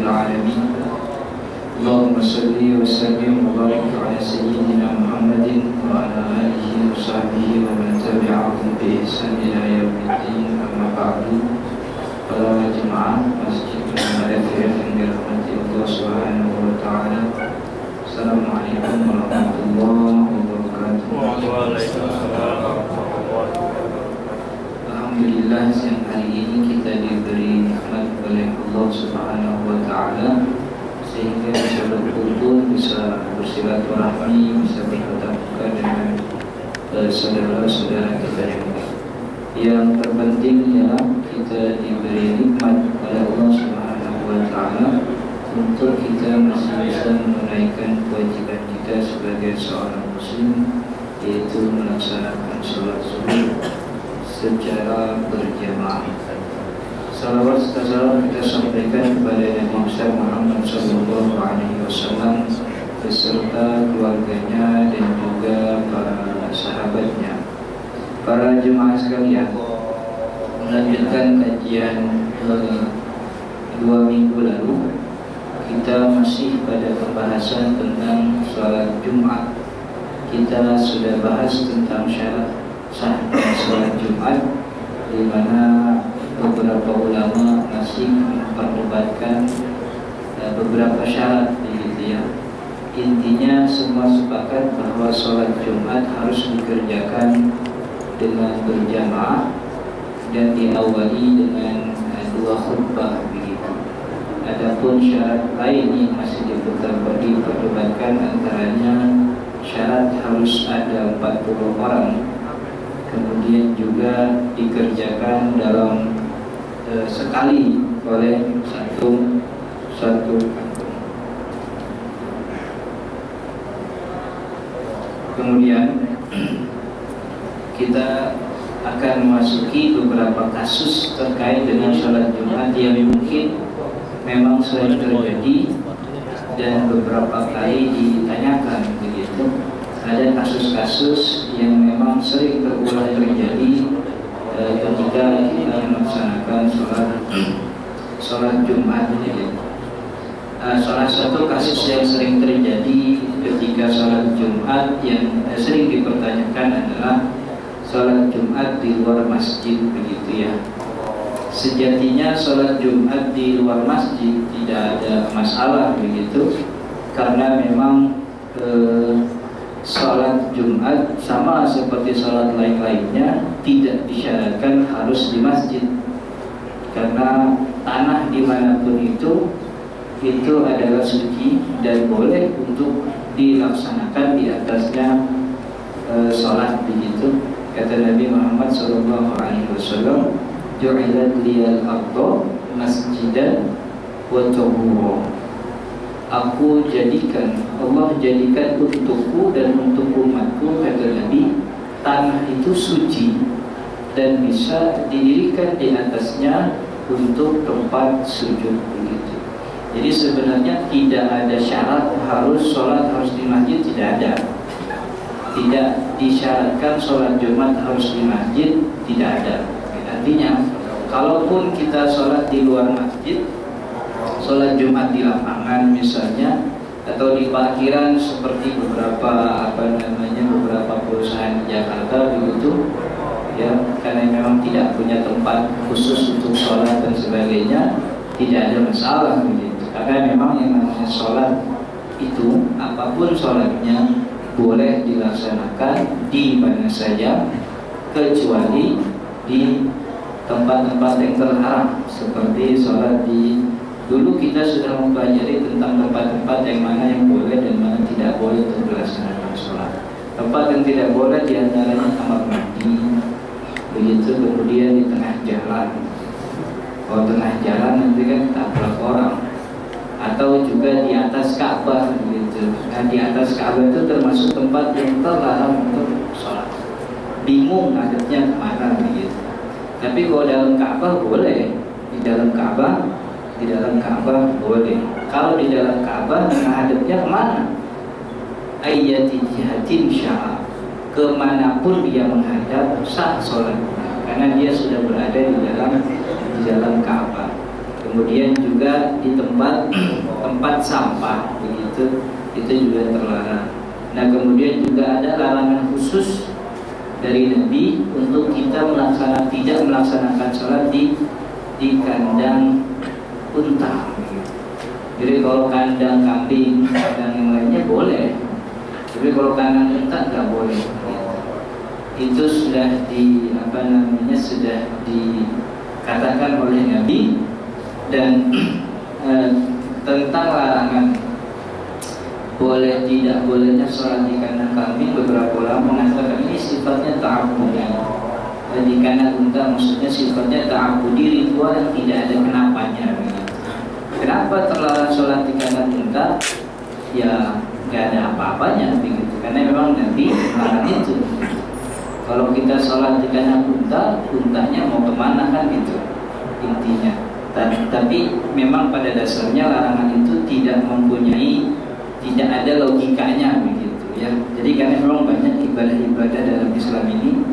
العالمين اللهم صل وسلم وبارك على سيدنا محمد وعلى آله وصحبه ومن تبعهم بإحسان إلى يوم الدين أما بعد para jemaah Masjid Al-Fatihah yang dirahmati Allah Subhanahu wa taala. Assalamualaikum warahmatullahi wabarakatuh. Waalaikumsalam warahmatullahi wabarakatuh. Alhamdulillah, siang hari ini kita diberi nikmat oleh Allah Subhanahu wa taala sehingga bisa berkumpul, bisa bersilaturahmi, bisa bertatap muka dengan saudara-saudara kita yang terpenting ya, kita diberi nikmat oleh Allah Subhanahu wa taala untuk kita masih bisa menunaikan kewajiban kita sebagai seorang muslim, yaitu melaksanakan sholat subuh secara berjamaah. Salawat serta salam kita sampaikan kepada Nabi besar Muhammad sallallahu alaihi wasallam beserta keluarganya dan juga para sahabatnya. Para jemaah sekalian, melanjutkan kajian 2 minggu lalu, kita masih pada pembahasan tentang sholat Jumat. Kita sudah bahas tentang syarat sahnya sholat Jumat, di mana beberapa ulama masih memperdebatkan beberapa syarat, begitu ya. Intinya semua sepakat bahwa sholat Jumat harus dikerjakan dengan berjamaah dan diawali dengan 2 khutbah, begitu. Adapun syarat lain yang masih diperdebatkan, antaranya syarat harus ada 40 orang, kemudian juga dikerjakan dalam sekali oleh satu kemudian kita akan memasuki beberapa kasus terkait dengan sholat Jumat yang mungkin memang sering terjadi dan beberapa kali ditanyakan, begitu. Ada kasus-kasus yang memang sering terulang terjadi ketika kita melaksanakan sholat Jumat ini. Salah satu kasus yang sering terjadi ketika sholat Jumat yang sering dipertanyakan adalah sholat Jumat di luar masjid, begitu ya. Sejatinya sholat Jumat di luar masjid tidak ada masalah, begitu, karena memang sholat Jumat sama seperti sholat lain-lainnya tidak disyaratkan harus di masjid, karena tanah dimanapun itu adalah suci dan boleh untuk dilaksanakan di atasnya sholat, begitu. Kata Nabi Muhammad sallallahu alaihi wasallam, "Ju'ilat liyal ardu masjidan wa tahura." Allah jadikan untukku dan untuk umatku, kata Nabi, tanah itu suci dan bisa didirikan di atasnya untuk tempat sujud, begitu. Jadi sebenarnya tidak ada syarat harus sholat harus di masjid, tidak ada. Tidak disyaratkan sholat Jumat harus di masjid, tidak ada. Artinya, kalaupun kita sholat di luar masjid, sholat Jumat di lapangan misalnya, atau di parkiran seperti beberapa perusahaan di Jakarta, begitu ya, karena memang tidak punya tempat khusus untuk sholat dan sebagainya, tidak ada masalah, begitu. Karena memang yang namanya sholat itu, apapun sholatnya, boleh dilaksanakan di mana saja kecuali di tempat-tempat yang terlarang, seperti sholat dulu kita sudah mempelajari tentang tempat-tempat yang mana yang boleh dan mana tidak boleh untuk dilaksanakan sholat. Tempat yang tidak boleh diantaranya kamar mandi, begitu, kemudian di tengah jalan. Kalau tengah jalan nanti kan tabrak orang, atau juga di atas Ka'bah, gitu. Nah, di atas Ka'bah itu termasuk tempat yang terlarang untuk sholat. Bingung ngadepnya kemana, begitu. Tapi kalau dalam Ka'bah boleh, di dalam Ka'bah boleh. Kalau di dalam Ka'bah menghadapnya kemana? Ayyati jihatin sya'a, kemanapun dia menghadap sah sholatnya, karena dia sudah berada di dalam Ka'bah. Kemudian juga di tempat sampah begitu, itu juga terlarang. Nah, kemudian juga ada larangan khusus dari Nabi untuk kita tidak melaksanakan sholat di kandang unta. Jadi kalau kandang kambing, kandang yang lainnya boleh, tapi kalau kandang unta nggak boleh. Itu sudah sudah dikatakan oleh Nabi. Dan tentang larangan boleh tidak bolehnya sholat di kandang kambing, beberapa ulama mengatakan ini sifatnya ta'abbudi. Di kandang unta maksudnya sifatnya ta'abbudi, ritual yang tidak ada kenapanya. Kenapa terlarang sholat di kandang unta? Ya nggak ada apa-apanya begitu, karena memang Nabi melarang itu. Kalau kita sholat di kandang unta, untanya mau kemana kan gitu intinya. Tapi memang pada dasarnya larangan itu tidak ada logikanya begitu ya. Jadi karena memang banyak ibadah-ibadah dalam Islam ini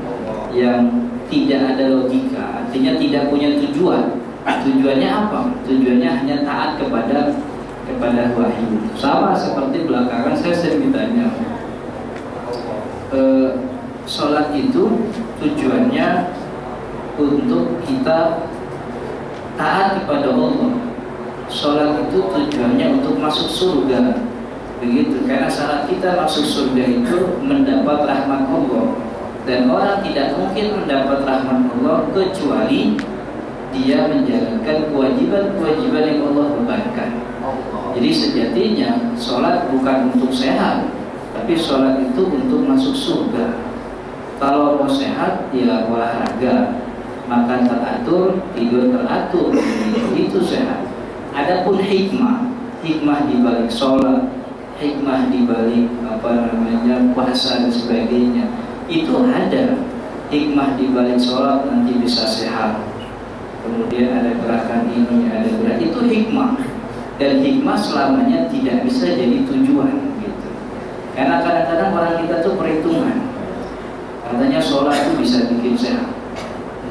yang tidak ada logika, artinya tidak punya tujuan. Tujuannya apa? Tujuannya hanya taat kepada wahyu. Sama seperti belakangan saya sering ditanya, sholat itu tujuannya untuk kita taat kepada Allah. Sholat itu tujuannya untuk masuk surga, begitu. Karena syarat kita masuk surga itu mendapat rahmat Allah, dan orang tidak mungkin mendapat rahmat Allah kecuali dia menjalankan kewajiban-kewajiban yang Allah bebankan. Jadi sejatinya sholat bukan untuk sehat, tapi sholat itu untuk masuk surga. Kalau mau sehat ya olahraga, makan teratur, tidur teratur, itu sehat. Adapun hikmah di balik sholat, hikmah di balik puasa dan sebagainya, itu ada. Hikmah di balik sholat nanti bisa sehat. Kemudian ada gerakan ini, ada gerakan itu hikmah. Dan hikmah selamanya tidak bisa jadi tujuan gitu. Karena kadang-kadang orang kita tuh perhitungan. Katanya sholat itu bisa bikin sehat.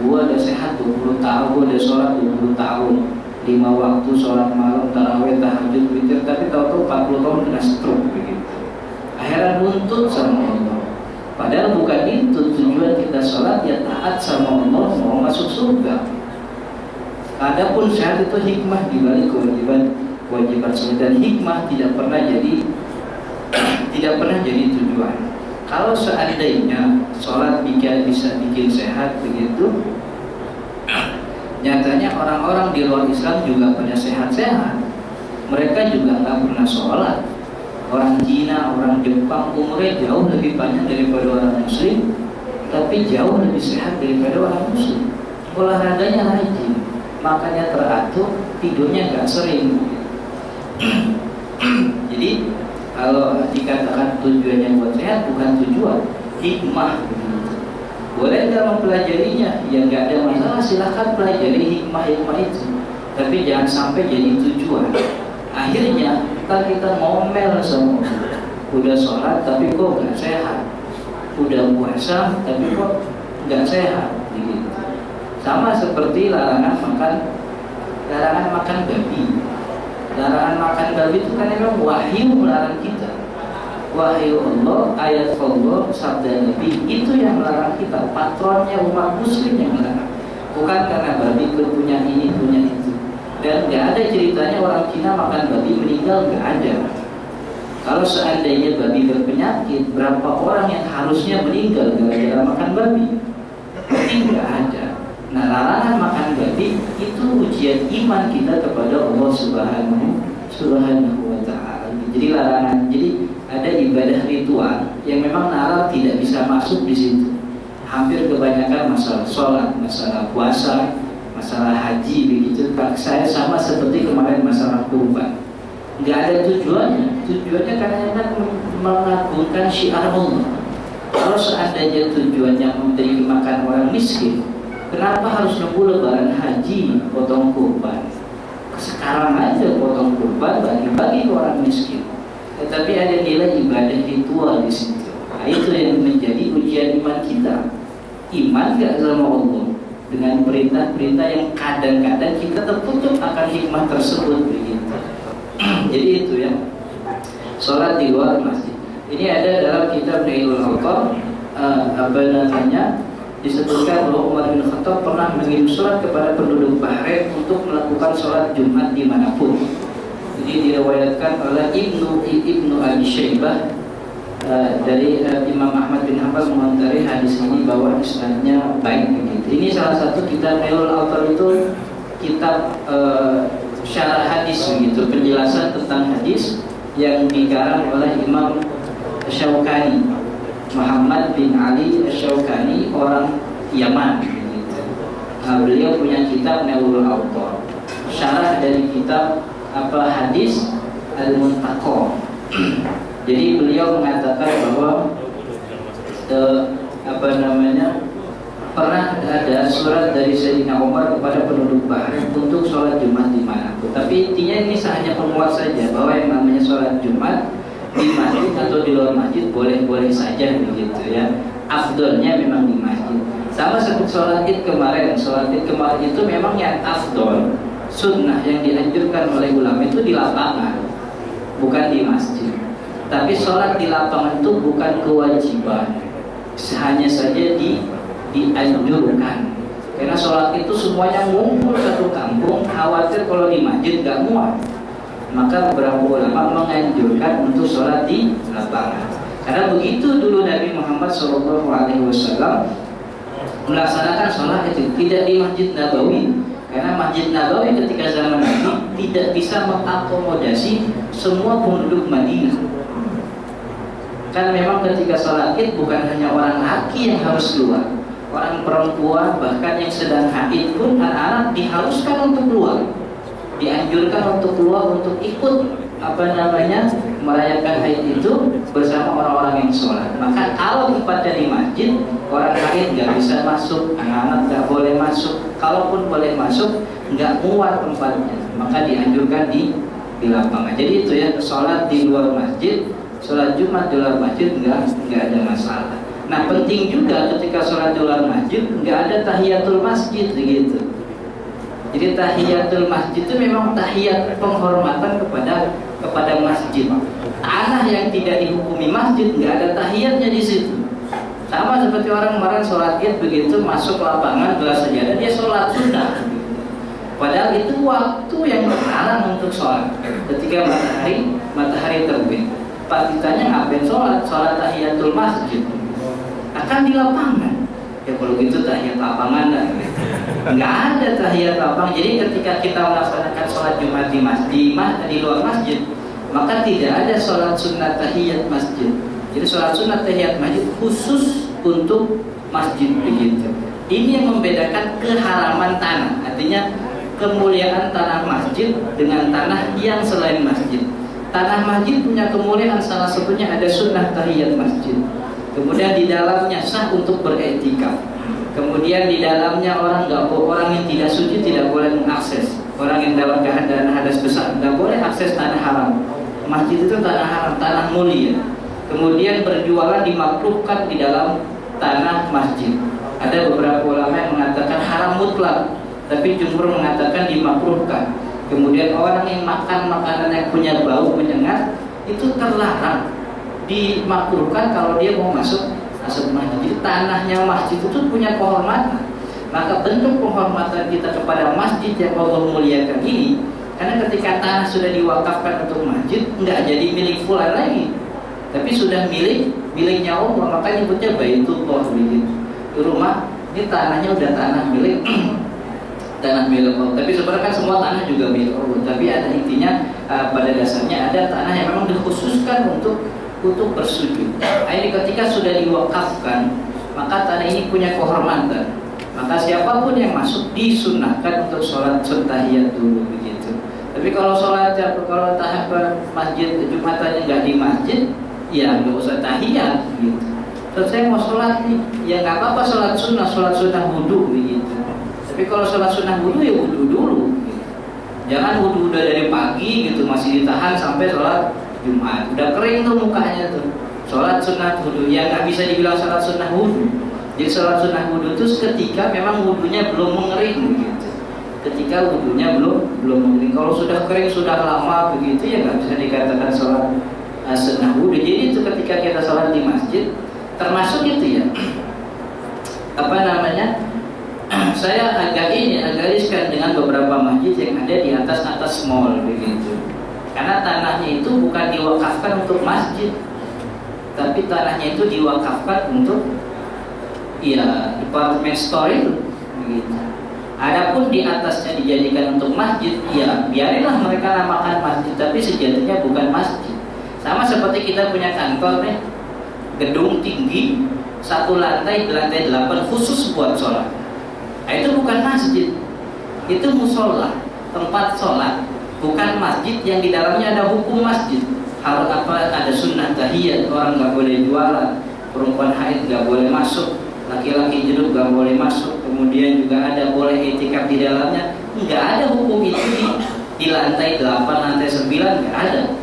Gua udah sehat 20 tahun, gua udah sholat 20 tahun, 5 waktu sholat malam, tarawih, tahajud, witir, tapi tahu-tahu 40 tahun kena stroke begitu. Akhirnya nuntut sama Allah. Padahal bukan itu tujuan kita sholat, ya taat sama Allah, mau masuk surga. Adapun sehat itu hikmah di balik kewajiban sholat, dan hikmah tidak pernah jadi tujuan. Kalau seandainya sholat bisa bikin sehat begitu, nyatanya orang-orang di luar Islam juga punya sehat-sehat. Mereka juga nggak pernah sholat. Orang Cina, orang Jepang umurnya jauh lebih panjang daripada orang Muslim, tapi jauh lebih sehat daripada orang Muslim. Olahraganya rajin, makannya teratur, tidurnya nggak sering. Jadi kalau dikatakan tujuannya buat sehat, bukan tujuan, hikmah. Boleh nggak mempelajarinya? Ya nggak ada masalah, silahkan pelajari hikmah-hikmah itu. Tapi jangan sampai jadi tujuan. Akhirnya kita ngomel sama Allah. Udah sholat tapi kok nggak sehat. Udah puasa tapi kok nggak sehat. Gitu. Sama seperti larangan makan babi. Larangan makan babi itu kan memang wahyu melarang kita. Wahyu Allah, ayat Allah, sabda Nabi, itu yang melarang kita. Patronnya umat muslim yang melarang. Bukan karena babi punya ini, punya itu. Dan nggak ada ceritanya orang Cina makan babi meninggal, nggak ada. Kalau seandainya babi berpenyakit, berapa orang yang harusnya meninggal gara-gara makan babi? Berarti nggak ada. Nah, larangan makan babi itu ujian iman kita kepada Allah Subhanahu wa Ta'ala. Jadi larangan, jadi ada ibadah ritual yang memang nalar tidak bisa masuk di situ. Hampir kebanyakan masalah sholat, masalah puasa, masalah haji begitu. Saya sama seperti kemarin masalah kurban. Nggak ada tujuannya. Tujuannya karena mengagungkan syiar Allah. Kalau seandainya tujuannya memberi makan orang miskin, kenapa harus nunggu lebaran haji potong kurban? Sekarang aja potong kurban bagi-bagi ke orang miskin. Tetapi ada nilai ibadah ritual di situ. Nah, itu yang menjadi ujian iman kita. Iman gak sama Allah? dengan perintah-perintah yang kadang-kadang kita tertutup akan hikmah tersebut begitu. Jadi itu ya, sholat di luar masjid. Ini ada dalam kitab Nailul Autar, disebutkan bahwa Umar bin Khattab pernah mengirim surat kepada penduduk Bahrain untuk melakukan sholat Jumat dimanapun. Jadi diriwayatkan oleh Ibnu Abi Syaibah dari Imam Ahmad bin Hanbal mengomentari hadis ini bahwa isnadnya baik begitu. Ini salah satu kitab Nailul Autar, itu kitab syarah hadis begitu, penjelasan tentang hadis yang dikarang oleh Imam Syaukani, Muhammad bin Ali Syaukani, orang Yaman gitu. Beliau punya kitab Nailul Autar, syarah dari kitab hadis Al-Muntaqa. Jadi beliau mengatakan bahwa pernah ada surat dari Sayyidina Umar kepada penduduk Bahrain untuk sholat Jumat di manapun. Tapi intinya ini hanya penguat saja bahwa yang namanya sholat Jumat di masjid atau di luar masjid boleh-boleh saja begitu ya. Afdolnya memang di masjid. Sama seperti sholat id kemarin. Sholat id kemarin itu memang yang afdol, sunnah yang dianjurkan oleh ulama itu di lapangan, bukan di masjid. Tapi sholat di lapangan itu bukan kewajiban, hanya saja dianjurkan. Karena sholat itu semuanya ngumpul satu kampung, khawatir kalau di masjid gak muat. Maka beberapa ulama menganjurkan untuk sholat di lapangan. Karena begitu dulu Nabi Muhammad SAW melaksanakan sholat itu tidak di Masjid Nabawi. Karena Masjid Nabawi ketika zaman Nabi tidak bisa mengakomodasi semua penduduk Madinah. Kan memang ketika sholat id bukan hanya orang laki yang harus keluar, orang perempuan bahkan yang sedang haid pun, anak-anak diharuskan untuk keluar, dianjurkan untuk keluar untuk ikut merayakan haid itu bersama orang-orang yang sholat. Maka kalau tempatnya di masjid, orang haid nggak bisa masuk, anak-anak nggak boleh masuk. Kalaupun boleh masuk, nggak muat tempatnya, maka dianjurkan di lapangan. Jadi itu ya, sholat di luar masjid, sholat Jumat di luar masjid nggak ada masalah. Nah penting juga ketika sholat di luar masjid nggak ada tahiyatul masjid begitu. Jadi tahiyatul masjid itu memang tahiyat penghormatan kepada masjid. Tanah yang tidak dihukumi masjid nggak ada tahiyatnya di situ. Sama seperti orang kemarin sholat id begitu masuk lapangan gelas sajadah dia sholat sunnah. Padahal itu waktu yang terlarang untuk sholat. Ketika matahari terbit. Pas ditanya ngapain sholat tahiyatul masjid. Akan di lapangan. Ya kalau gitu tahiyat lapangan dah. Nggak ada tahiyat lapangan. Jadi ketika kita melaksanakan sholat Jumat di luar masjid, maka tidak ada sholat sunnah tahiyat masjid. Jadi sholat sunnah tahiyat masjid khusus untuk masjid begitu. Ini yang membedakan keharaman tanah. Artinya kemuliaan tanah masjid dengan tanah yang selain masjid. Tanah masjid punya kemuliaan, salah satunya ada sunnah tahiyat masjid. Kemudian di dalamnya sah untuk beriktikaf. Kemudian di dalamnya orang yang tidak suci tidak boleh mengakses. Orang yang dalam keadaan hadas besar tidak boleh akses tanah haram. Masjid itu tanah haram, tanah mulia. Kemudian berjualan dimakruhkan di dalam tanah masjid. Ada beberapa ulama yang mengatakan haram mutlak, tapi jumhur mengatakan dimakruhkan. Kemudian orang yang makan makanan yang punya bau menyengat itu terlarang, dimakruhkan kalau dia mau masuk masjid. Jadi tanahnya masjid itu punya kehormatan. Maka bentuk penghormatan kita kepada masjid yang Allah muliakan ini, karena ketika tanah sudah diwakafkan untuk masjid, nggak jadi milik fulan lagi, tapi sudah miliknya Allah. Maka nyebutnya Baitullah begitu. Di rumah ini tanahnya udah tanah milik Allah. Tapi sebenarnya kan semua tanah juga milik Allah. Tapi ada intinya pada dasarnya ada tanah yang memang dikhususkan untuk bersujud. Nah, ini ketika sudah diwakafkan, maka tanah ini punya kehormatan. Maka siapapun yang masuk disunnahkan untuk sholat tahiyat dulu begitu. Tapi kalau masjid Jumatannya nggak di masjid, ya nggak usah tahiyat gitu. Terus saya mau sholat nih, ya nggak apa-apa sholat sunnah wudu begitu. Tapi kalau sholat sunnah wudu ya wudu dulu gitu. Jangan wudu udah dari pagi gitu masih ditahan sampai sholat Jumat. Udah kering tuh mukanya tuh. Sholat sunnah wudu, ya nggak bisa dibilang sholat sunnah wudu. Jadi sholat sunnah wudhu itu ketika memang wudhunya belum mengering gitu. Ketika wudhunya belum mengering. Kalau sudah kering, sudah lama begitu ya nggak bisa dikatakan sholat sunnah wudhu. Jadi itu ketika kita sholat di masjid, termasuk itu ya. Saya agak riskan dengan beberapa masjid yang ada di atas mall begitu. Karena tanahnya itu bukan diwakafkan untuk masjid, tapi tanahnya itu diwakafkan untuk department store itu begitu. Adapun di atasnya dijadikan untuk masjid, ya biarinlah mereka namakan masjid, tapi sejatinya bukan masjid. Sama seperti kita punya kantor nih, gedung tinggi, satu lantai, di lantai 8 khusus buat sholat. Nah, itu bukan masjid, itu musola, tempat sholat, bukan masjid yang di dalamnya ada hukum masjid. Harus ada sunnah tahiyat, orang nggak boleh jualan, perempuan haid nggak boleh masuk, laki-laki junub nggak boleh masuk, kemudian juga ada boleh itikaf di dalamnya. Nggak ada hukum itu di lantai 8, lantai 9 nggak ada.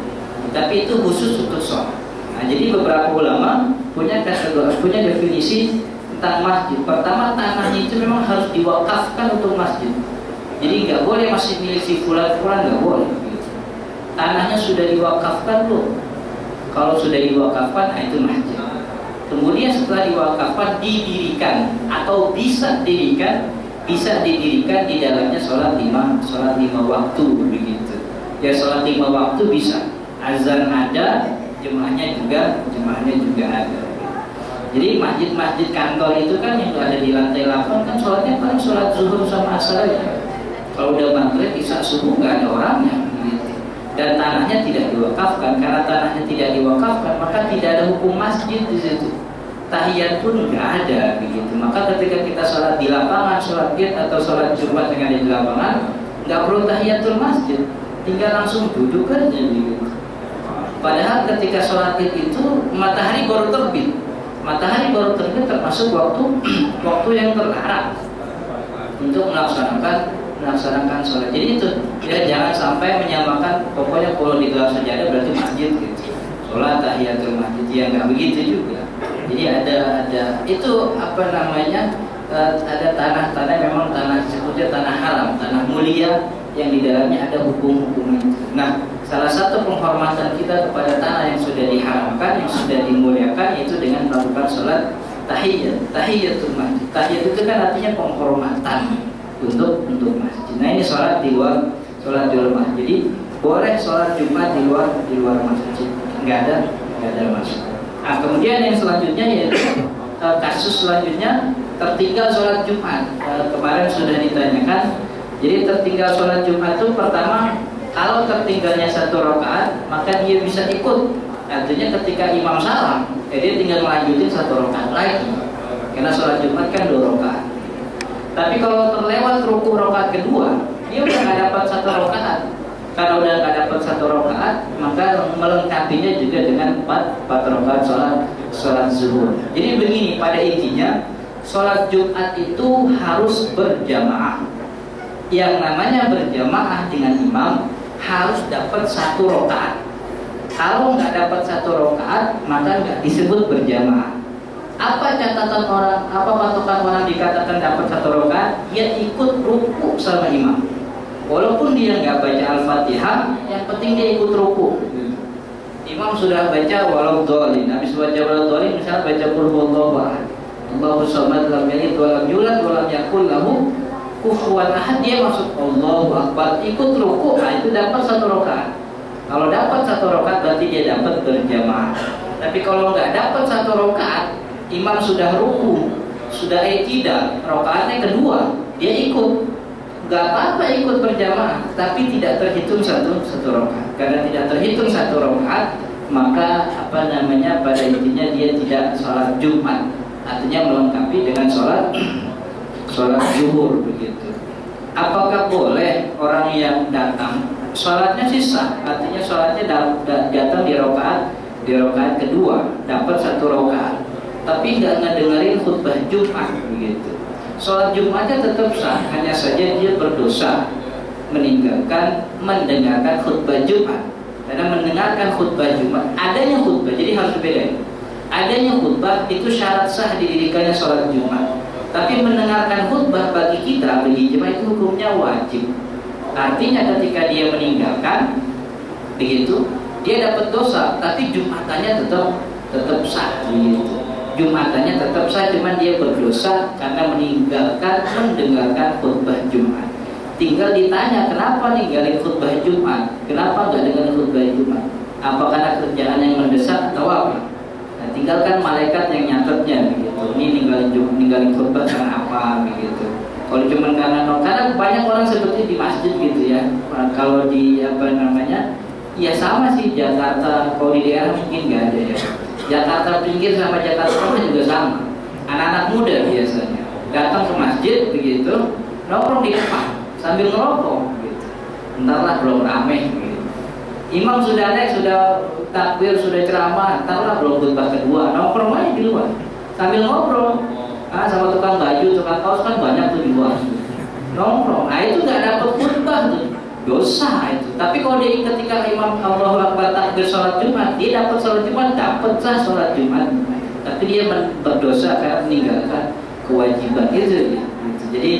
Tapi itu khusus untuk sholat. Nah, jadi beberapa ulama punya definisi tentang masjid. Pertama, tanahnya itu memang harus diwakafkan untuk masjid. Jadi nggak boleh masih milik si fulan nggak boleh. Tanahnya sudah diwakafkan loh. Kalau sudah diwakafkan, nah itu masjid. Kemudian setelah diwakafkan, didirikan atau bisa didirikan di dalamnya sholat lima waktu begitu. Ya sholat 5 waktu bisa. Azan ada, jemaahnya juga ada. Jadi masjid kantor itu kan yang ada di lantai 8 kan sholatnya paling sholat zuhur sama asar aja. Kalau udah maghrib, isya, subuh nggak ada orangnya. Dan tanahnya tidak diwakafkan. Karena tanahnya tidak diwakafkan, maka tidak ada hukum masjid di situ. Tahiyat pun nggak ada begitu. Maka ketika kita sholat di lapangan, sholat Id atau sholat Jumat yang ada di lapangan, nggak perlu tahiyatul masjid, tinggal langsung duduk aja begitu. Padahal ketika sholat Id itu matahari baru terbit. Matahari baru terbit termasuk waktu yang terlarang untuk melaksanakan sholat. Jadi itu ya, jangan sampai menyamakan pokoknya kalau di dalam sajadah berarti masjid gitu. Sholat tahiyatul masjid ya nggak begitu juga. Jadi ada itu ada tanah memang tanah disebutnya tanah haram, tanah mulia yang di dalamnya ada hukum-hukum itu. Nah, salah satu penghormatan kita kepada tanah yang sudah diharamkan, yang sudah dimuliakan, yaitu dengan melakukan sholat tahiyatul masjid. Tahiyat itu kan artinya penghormatan untuk masjid. Nah, ini sholat di luar masjid. Jadi boleh sholat Jumat di luar masjid, nggak ada masalah. Nah, kemudian yang selanjutnya yaitu kasus selanjutnya tertinggal sholat Jumat. Kemarin sudah ditanyakan. Jadi tertinggal sholat Jumat itu pertama, kalau tertinggalnya 1 rakaat maka dia bisa ikut. Artinya ketika imam salam, dia tinggal melanjutin 1 rakaat lagi. Karena sholat Jumat kan 2 rakaat. Tapi kalau terlewat ruku rakaat kedua, dia udah nggak dapat 1 rakaat. Karena udah nggak dapat 1 rakaat, maka melengkapinya juga dengan 4 rakaat sholat zuhur. Jadi begini, pada intinya sholat Jumat itu harus berjamaah. Yang namanya berjamaah dengan imam harus dapat 1 rakaat. Kalau nggak dapat 1 rakaat, maka nggak disebut berjamaah. Apa catatan orang? Apa patokan orang dikatakan dapat 1 rakaat? Dia ikut ruku sama imam. Walaupun dia nggak baca Al-Fatihah, yang penting dia ikut ruku. Imam sudah baca walau dhalin, habis baca walau dhalin, misalnya baca qul huwallahu ahad, Allahu samad, lam yalid wa lam yulad wa lam yakul lahu kufuwan ahad, dia masuk Allahu akbar, ikut ruku, nah itu dapat 1 rakaat. Kalau dapat 1 rakaat berarti dia dapat berjamaah. Tapi kalau nggak dapat 1 rakaat, imam sudah ruku, sudah i'tidal, rakaatnya kedua, dia ikut. Nggak apa-apa ikut berjamaah, tapi tidak terhitung satu rakaat. Karena tidak terhitung 1 rakaat, maka pada intinya dia tidak sholat Jumat. Artinya melengkapi dengan sholat zuhur begitu. Apakah boleh orang yang datang sholatnya sih sah, artinya sholatnya datang di rakaat kedua, dapat 1 rakaat, tapi nggak ngedengerin khutbah Jumat begitu. Sholat Jumatnya tetap sah, hanya saja dia berdosa meninggalkan mendengarkan khutbah Jumat. Karena mendengarkan khutbah Jumat, adanya khutbah, jadi harus dibedain. adanya khutbah itu syarat sah didirikannya sholat Jumat. Tapi mendengarkan khutbah bagi kita, bagi jemaah itu hukumnya wajib. Artinya ketika dia meninggalkan, begitu, dia dapat dosa, tapi Jumatannya tetap sah, begitu. Jumatannya tetap sah, cuman dia berdosa karena mendengarkan khutbah Jumat. Tinggal ditanya kenapa ninggalin khutbah Jumat, kenapa nggak dengan khutbah Jumat? Apa karena kerjaan yang mendesak atau apa? Nah, tinggalkan malaikat yang nyatetnya, begitu. Ini ninggalin khutbah karena apa, begitu. Kalau cuma karena banyak orang seperti di masjid gitu ya. Kalau di ya sama sih Jakarta. Kalau di daerah mungkin nggak ada ya. Jakarta pinggir sama Jakarta Tengah juga sama. Anak-anak muda biasanya datang ke masjid begitu, nongkrong di depan sambil ngerokok, gitu. Entarlah belum rame. Gitu. Imam sudah naik, sudah takbir, sudah ceramah, entarlah belum khutbah kedua, nongkrong aja di luar sambil ngobrol. Sama tukang baju, tukang kaos kan banyak tuh di luar. Nongkrong, nah itu nggak dapat khutbah tuh, dosa itu. Tapi kalau dia ketika Imam Allahu Akbar takbir sholat Jumat, dia dapat sholat Jumat, dapat sah sholat Jumat. Tapi dia berdosa karena meninggalkan kewajiban itu. Gitu. Jadi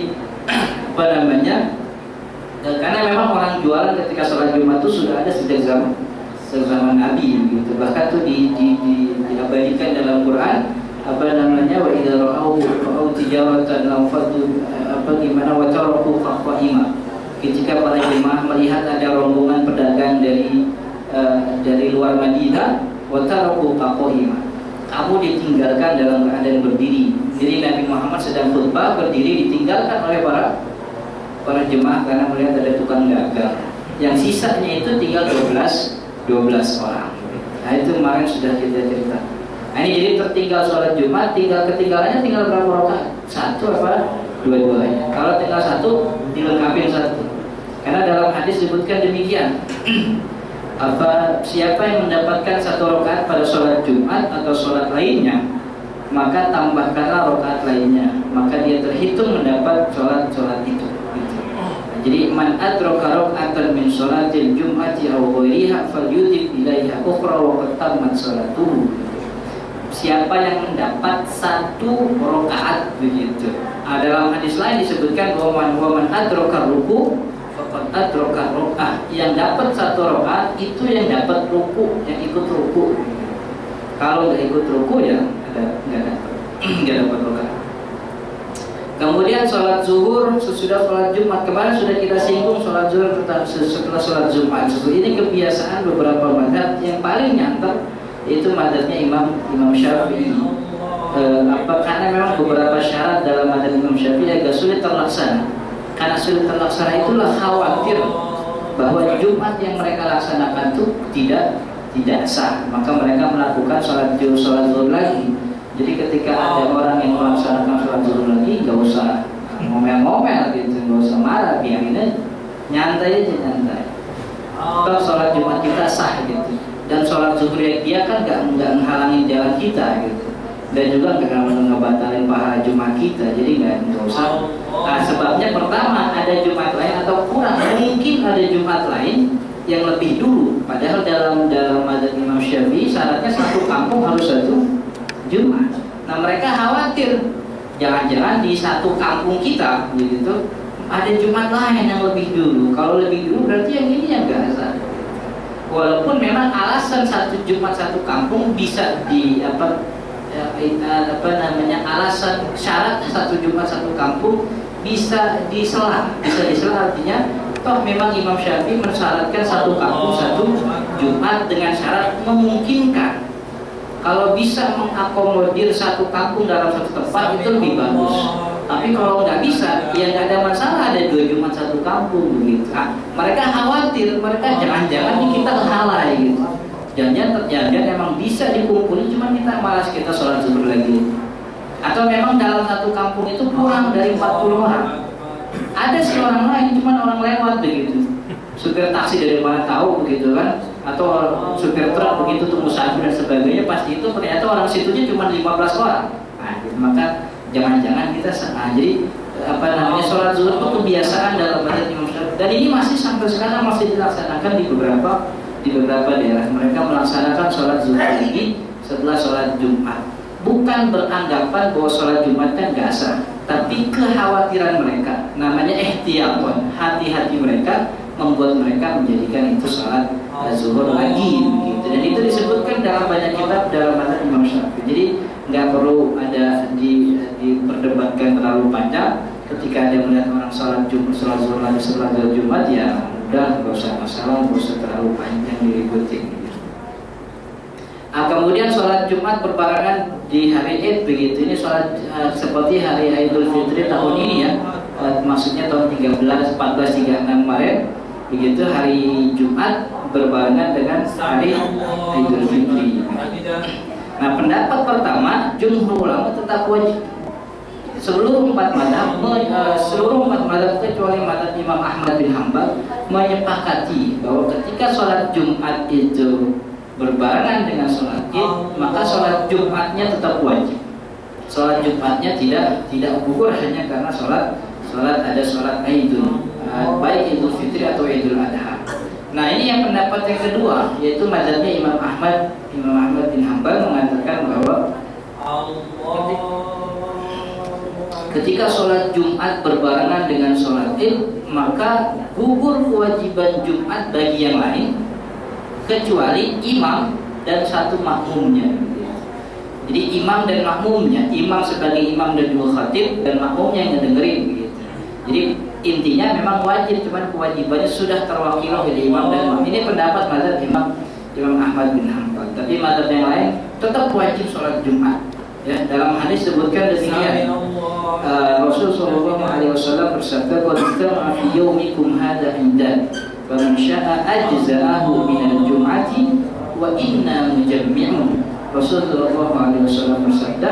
karena memang orang jualan ketika sholat Jumat itu sudah ada sejak zaman Nabi, gitu. Bahkan tuh diabadikan dalam Quran. Wa idza ra'au tijaratan aw fatu wa taraku qa'ima. Ketika para jemaah melihat ada rombongan pedagang dari luar Madinah, wa taraku qa'ima. Kamu ditinggalkan dalam keadaan berdiri. Jadi Nabi Muhammad sedang khutbah berdiri, ditinggalkan oleh para jemaah karena melihat ada tukang dagang. Yang sisanya itu tinggal 12 orang. Nah itu kemarin sudah kita cerita. Nah, ini jadi tertinggal sholat Jumat, ketinggalannya tinggal berapa rakaat? 1 apa? 2-2-nya. Kalau tinggal 1, dilengkapin 1. Karena dalam hadis disebutkan demikian. Siapa yang mendapatkan 1 rakaat pada sholat Jumat atau sholat lainnya, maka tambahkanlah rakaat lainnya, maka dia terhitung mendapat sholat itu. Gitu. Nah, jadi man adraka raka'atan min sholatil jum'ati aw ghairiha falyudif ilaiha ukhra wa qad tammat sholatuhu. Siapa yang mendapat 1 rakaat, begitu. Dalam hadis lain disebutkan waman adraka ruku faqad adraka rakaah. Yang dapat 1 rakaat itu yang dapat ruku, yang ikut ruku. Kalau nggak ikut ruku ya nggak dapat rakaat. Kemudian sholat zuhur sesudah sholat Jumat. Kemarin sudah kita singgung sholat zuhur setelah sholat Jumat. Ini kebiasaan beberapa mazhab. Yang paling nyantap itu mazhabnya Imam Syafi'i. Karena memang beberapa syarat dalam mazhab Imam Syafi'i agak sulit terlaksana. Karena sulit terlaksana itulah khawatir bahwa Jumat yang mereka laksanakan itu tidak sah. Maka mereka melakukan sholat zuhur lagi. Jadi ketika ada orang yang melaksanakan sholat zuhur lagi, nggak usah ngomel-ngomel gitu, nggak usah marah, biarin aja, nyantai aja, nyantai. Toh sholat Jumat kita sah gitu. Dan sholat zuhur dia kan nggak menghalangi jalan kita gitu, dan juga nggak ngebatalin pahala Jumat kita, jadi nggak usah. Nah, sebabnya pertama ada Jumat lain atau kurang, mungkin ada Jumat lain yang lebih dulu. Padahal dalam mazhab Imam Syafi'i syaratnya 1 kampung harus 1 Jumat. Nah mereka khawatir jangan-jangan di 1 kampung kita gitu ada Jumat lain yang lebih dulu. Kalau lebih dulu berarti yang ini yang nggak sah. Walaupun memang alasan 1 Jumat 1 kampung bisa alasan syarat 1 Jumat 1 kampung bisa disela artinya toh memang Imam Syafi'i mensyaratkan 1 kampung 1 Jumat dengan syarat memungkinkan. Kalau bisa mengakomodir 1 kampung dalam 1 tempat itu lebih bagus. Tapi kalau nggak bisa, ya nggak ada masalah, ada 2 Jumat 1 kampung gitu. Nah, mereka khawatir, mereka jangan-jangan ini kita lalai gitu. Jangan-jangan memang bisa dikumpulin, cuma kita malas kita sholat zuhur lagi. Atau memang dalam 1 kampung itu kurang dari 40 orang. Ada sih orang lain, cuma orang lewat begitu. Supir taksi dari mana tahu begitu kan? Atau supir truk begitu tunggu musafir dan sebagainya, pasti itu ternyata orang situnya cuma 15 orang. Nah, gitu. Maka jangan-jangan kita jadi sholat zuhur itu kebiasaan dalam mazhab Imam Syafi'i, dan ini masih sampai sekarang masih dilaksanakan di beberapa daerah. Mereka melaksanakan sholat zuhur ini setelah sholat Jumat. Bukan beranggapan bahwa sholat Jumat kan gak sah, tapi kekhawatiran mereka, namanya ihtiyatun, hati-hati mereka membuat mereka menjadikan itu sholat zuhur lagi gitu. Dan itu disebutkan dalam banyak kitab dalam mazhab Imam Syafi'i. Jadi nggak perlu ada diperdebatkan terlalu panjang. Ketika ada melihat orang sholat zuhur lagi setelah Jumat, ya udah nggak usah masalah, nggak usah terlalu panjang diributin gitu. Kemudian sholat Jumat berbarengan di hari Id begitu. Ini sholat seperti hari Idul Fitri tahun ini ya, maksudnya tahun 1436 kemarin begitu, hari Jumat berbarengan dengan hari Idul Fitri. Nah, pendapat pertama jumhur ulama tetap wajib. Seluruh umat mazhab kecuali mazhab Imam Ahmad bin Hanbal menyepakati bahwa ketika sholat Jumat itu berbarengan dengan sholat Id, maka sholat Jumatnya tetap wajib. Sholat Jumatnya tidak gugur hanya karena sholat ada sholat Idul, baik Idul Fitri atau Idul Adha. Nah, ini yang pendapat yang kedua, yaitu mazhabnya Imam Ahmad bin Hanbal mengatakan bahwa ketika sholat Jumat berbarengan dengan sholat Id, maka gugur kewajiban Jumat bagi yang lain kecuali imam dan satu makmumnya. Jadi imam dan makmumnya, imam sebagai imam dan juga khatib, dan makmumnya yang ngedengerin gitu. Jadi intinya memang wajib, cuman kewajibannya sudah terwakili oleh imam dan makmum. Ini pendapat mazhab Imam Ahmad bin Hanbal. Tapi mazhab yang lain tetap wajib sholat Jumat. Ya, dalam hadis sebutkan demikian. Rasulullah SAW bersabda, "Qad istama'a fi yaumikum hadza indan, faman syaa'a ajza'ahu minal jum'ati wa inna mujammi'un." Rasulullah SAW bersabda,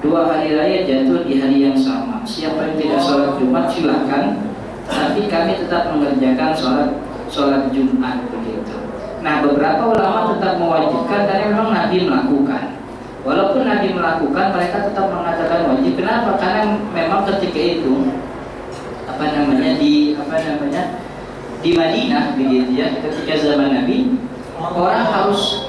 2 hari raya jatuh di hari yang sama. Siapa yang tidak sholat Jumat silakan, tapi kami tetap mengerjakan sholat Jumat begitu. Nah, beberapa ulama tetap mewajibkan karena memang Nabi melakukan. Walaupun Nabi melakukan, mereka tetap mengatakan wajib. Kenapa? Karena memang ketika itu di Madinah begitu ya, ketika zaman Nabi, orang harus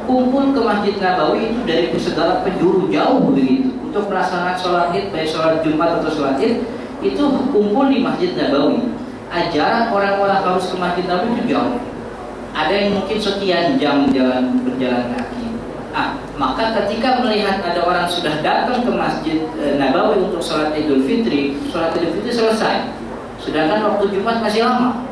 kumpul ke Masjid Nabawi itu dari segala penjuru jauh begitu untuk melaksanakan sholat Id, baik sholat Jumat atau sholat Id, itu kumpul di Masjid Nabawi. Jarak orang-orang harus ke Masjid Nabawi itu jauh. Ada yang mungkin sekian jam berjalan kaki. Maka ketika melihat ada orang sudah datang ke Masjid Nabawi untuk sholat Idul Fitri, sholat Idul Fitri selesai, sedangkan waktu Jumat masih lama.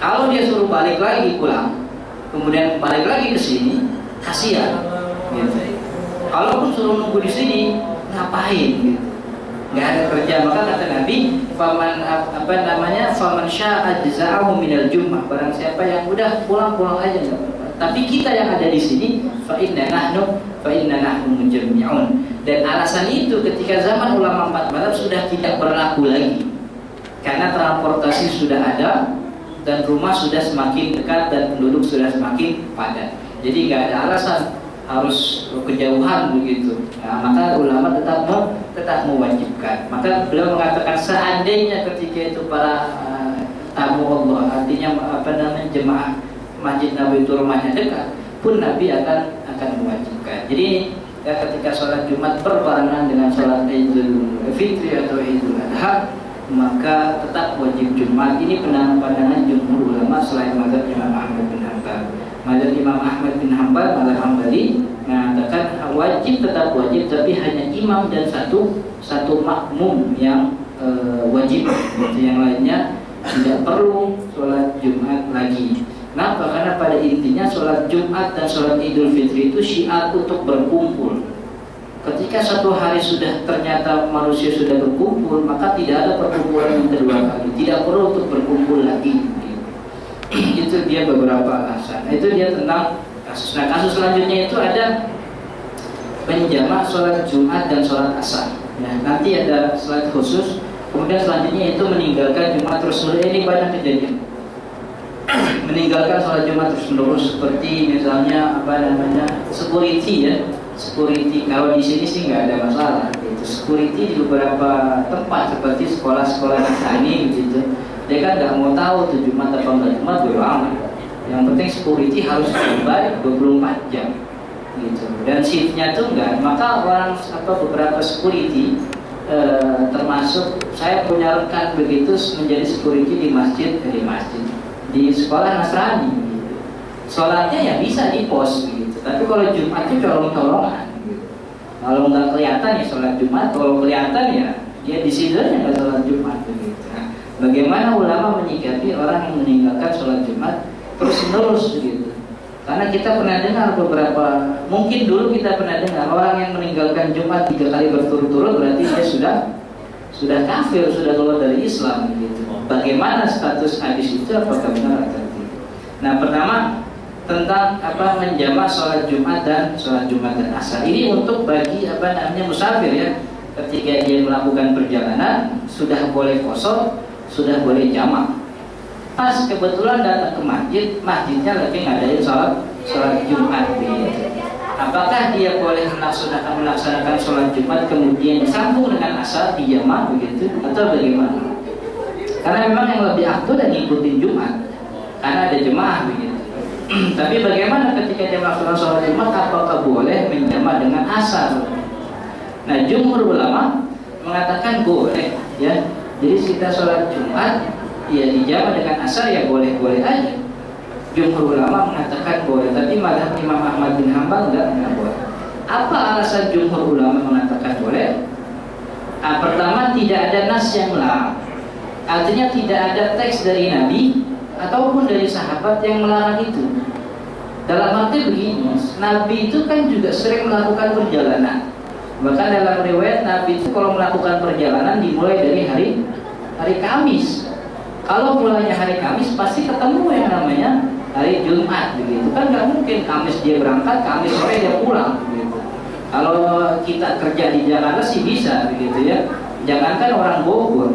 Kalau dia suruh balik lagi pulang, kemudian balik lagi ke sini, kasihan. Gitu. Kalaupun suruh nunggu di sini, ngapain? Gitu. Nggak ada kerja. Maka kata Nabi, faman syaa'a ajza'ahu minal jum'ah. Barang siapa yang udah pulang aja nggak apa-apa. Tapi kita yang ada di sini, fa inna nahnu mujammi'un. Dan alasan itu ketika zaman ulama 4 mazhab sudah tidak berlaku lagi, karena transportasi sudah ada dan rumah sudah semakin dekat dan penduduk sudah semakin padat. Jadi nggak ada alasan harus kejauhan begitu. Nah, maka ulama tetap mewajibkan. Maka beliau mengatakan seandainya ketika itu para tamu Allah, artinya jemaah Masjid Nabawi itu rumahnya dekat, pun Nabi akan mewajibkan. Jadi ketika sholat Jumat berbarengan dengan sholat Idul Fitri atau Idul Adha, maka tetap wajib Jumat. Ini pandangan jumhur ulama selain mazhab Imam Ahmad bin Hanbal. Mazhab Imam Ahmad bin Hanbal, mazhab Hambali, mengatakan wajib, tetap wajib, tapi hanya imam dan satu makmum yang wajib. Yang lainnya tidak perlu sholat Jumat lagi. Kenapa? Karena pada intinya sholat Jumat dan sholat Idul Fitri itu syiar untuk berkumpul. Ketika satu hari sudah ternyata manusia sudah berkumpul, maka tidak ada perkumpulan yang kedua kali, tidak perlu untuk berkumpul lagi. Itu dia beberapa alasan. Itu dia tentang kasus. Nah, kasus selanjutnya itu ada penjamak sholat Jumat dan sholat Asar. Nah, nanti ada sholat khusus. Kemudian selanjutnya itu meninggalkan Jumat terus. Ini banyak kejadian. Meninggalkan sholat Jumat terus-menerus, seperti misalnya security ya. Security, kalau di sini sih nggak ada masalah. Itu security di beberapa tempat seperti sekolah-sekolah Nasrani gitu. Dia kan nggak mau tahu tuh Jumat apa nggak Jumat, bodo amat. Yang penting security harus baik 24 jam. gitu. Dan shiftnya tuh enggak, maka orang beberapa security termasuk saya punya rekan begitu menjadi security di masjid di sekolah Nasrani gitu. Sholatnya ya bisa di pos gitu, tapi kalau Jumat itu colong-colongan gitu. Kalau nggak kelihatan ya sholat Jumat, kalau kelihatan ya dia di sidurnya nggak sholat Jumat begitu. Nah, bagaimana ulama menyikapi orang yang meninggalkan sholat Jumat terus-menerus begitu? Karena kita pernah dengar mungkin dulu kita pernah dengar orang yang meninggalkan Jumat 3 kali berturut-turut berarti dia sudah kafir, sudah keluar dari Islam gitu. Bagaimana status hadis itu, apakah benar atau tidak? Nah, pertama tentang menjamak sholat Jumat dan asar. Ini untuk bagi musafir ya. Ketika dia melakukan perjalanan sudah boleh qashar, sudah boleh jamak. Pas kebetulan datang ke masjidnya lagi ngadain sholat Jumat gitu. Apakah dia boleh melaksanakan sholat Jumat kemudian disambung dengan asar di jamak begitu atau bagaimana? Karena memang yang lebih afdal dan ngikutin Jumat karena ada jemaah begitu. Tapi bagaimana ketika dia melaksanakan sholat Jumat, apakah boleh menjamak dengan asar? Nah, jumhur ulama mengatakan boleh ya. Jadi kita sholat Jumat ya dijamak dengan asar ya boleh-boleh aja. Jumhur ulama mengatakan boleh, tapi mazhab Imam Ahmad bin Hanbal enggak boleh. Apa alasan jumhur ulama mengatakan boleh? Pertama, tidak ada nas yang melarang. Artinya tidak ada teks dari Nabi ataupun dari sahabat yang melarang itu. Dalam arti begini, Nabi itu kan juga sering melakukan perjalanan. Bahkan dalam riwayat Nabi itu kalau melakukan perjalanan dimulai dari hari Kamis. Kalau mulainya hari Kamis pasti ketemu yang namanya hari Jumat begitu. Kan nggak mungkin Kamis dia berangkat, Kamis sore dia pulang begitu. Kalau kita kerja di Jakarta sih bisa begitu ya. Jangankan orang Bogor,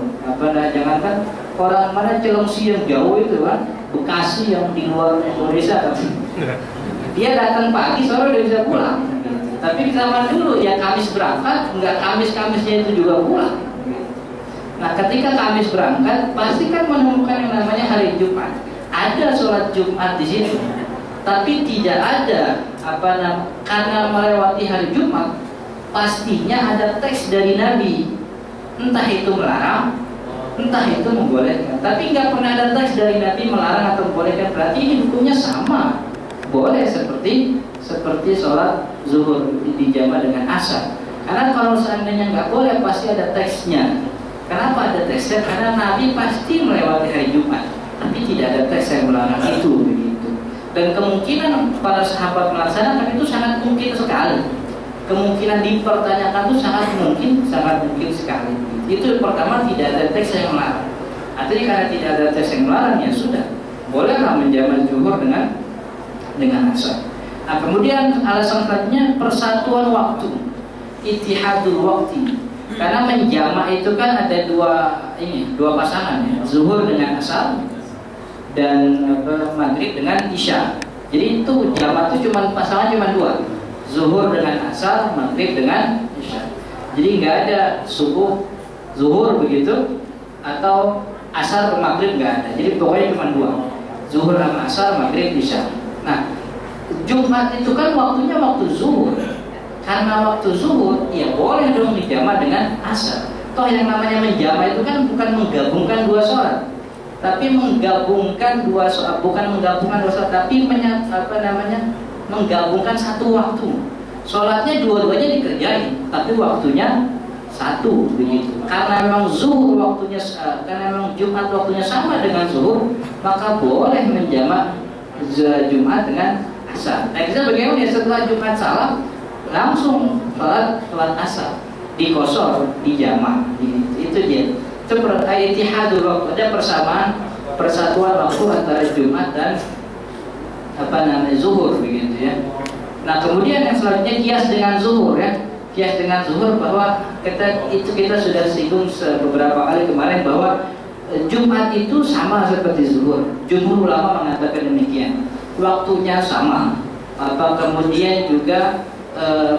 jangankan orang mana Cilengsi yang jauh itu kan, Bekasi yang di luar Indonesia kan. Dia datang pagi sore dia bisa pulang. Tapi zaman dulu ya Kamis berangkat, nggak Kamis-Kamisnya itu juga pulang. Nah, ketika Kamis berangkat, pasti kan menemukan yang namanya hari Jumat. Ada sholat Jumat di situ, tapi tidak ada karena melewati hari Jumat, pastinya ada teks dari Nabi. Entah itu melarang, entah itu membolehkan. Tapi nggak pernah ada teks dari Nabi melarang atau membolehkan. Berarti ini hukumnya sama, boleh seperti sholat zuhur dijamak dengan asar. Karena kalau seandainya nggak boleh, pasti ada teksnya. Kenapa ada teksnya? Karena Nabi pasti melewati hari Jumat, tapi tidak ada teks yang melarang itu begitu. Dan kemungkinan para sahabat melaksanakan itu sangat mungkin sekali. Kemungkinan dipertanyakan itu sangat mungkin sekali. Itu pertama, tidak ada teks yang melarang. Artinya karena tidak ada teks yang melarang, ya sudah, bolehlah menjamak zuhur dengan asar. Nah, kemudian alasan selanjutnya persatuan waktu, ittihadul waqti. Karena menjamak itu kan ada dua pasangan ya, zuhur dengan asar dan maghrib dengan isya. Jadi itu jamak itu pasangan cuma dua, zuhur dengan asar, maghrib dengan isya. Jadi nggak ada subuh zuhur begitu atau asar ke maghrib, nggak ada. Jadi pokoknya cuma dua, zuhur sama asar, maghrib, isya. Nah, Jumat itu kan waktunya waktu zuhur. Karena waktu zuhur, ya boleh dong dijamak dengan asar. Toh yang namanya menjamak itu kan bukan menggabungkan dua sholat, tapi menggabungkan dua sholat, tapi menggabungkan satu waktu. Sholatnya dua-duanya dikerjain, tapi waktunya satu begitu. Karena memang zuhur waktunya, karena memang Jumat waktunya sama dengan zuhur, maka boleh menjamak Jumat dengan asar. Nah, bisa bagaimana ya setelah Jumat salam langsung sholat asar di qashar, di jamak, itu dia. Itu ittihadul waktu, ada persatuan waktu antara Jumat dan zuhur begitu ya. Nah, kemudian yang selanjutnya kias dengan zuhur ya. Kias dengan zuhur bahwa kita sudah singgung beberapa kali kemarin bahwa Jumat itu sama seperti zuhur. Jumhur ulama mengatakan demikian. Waktunya sama. Kemudian juga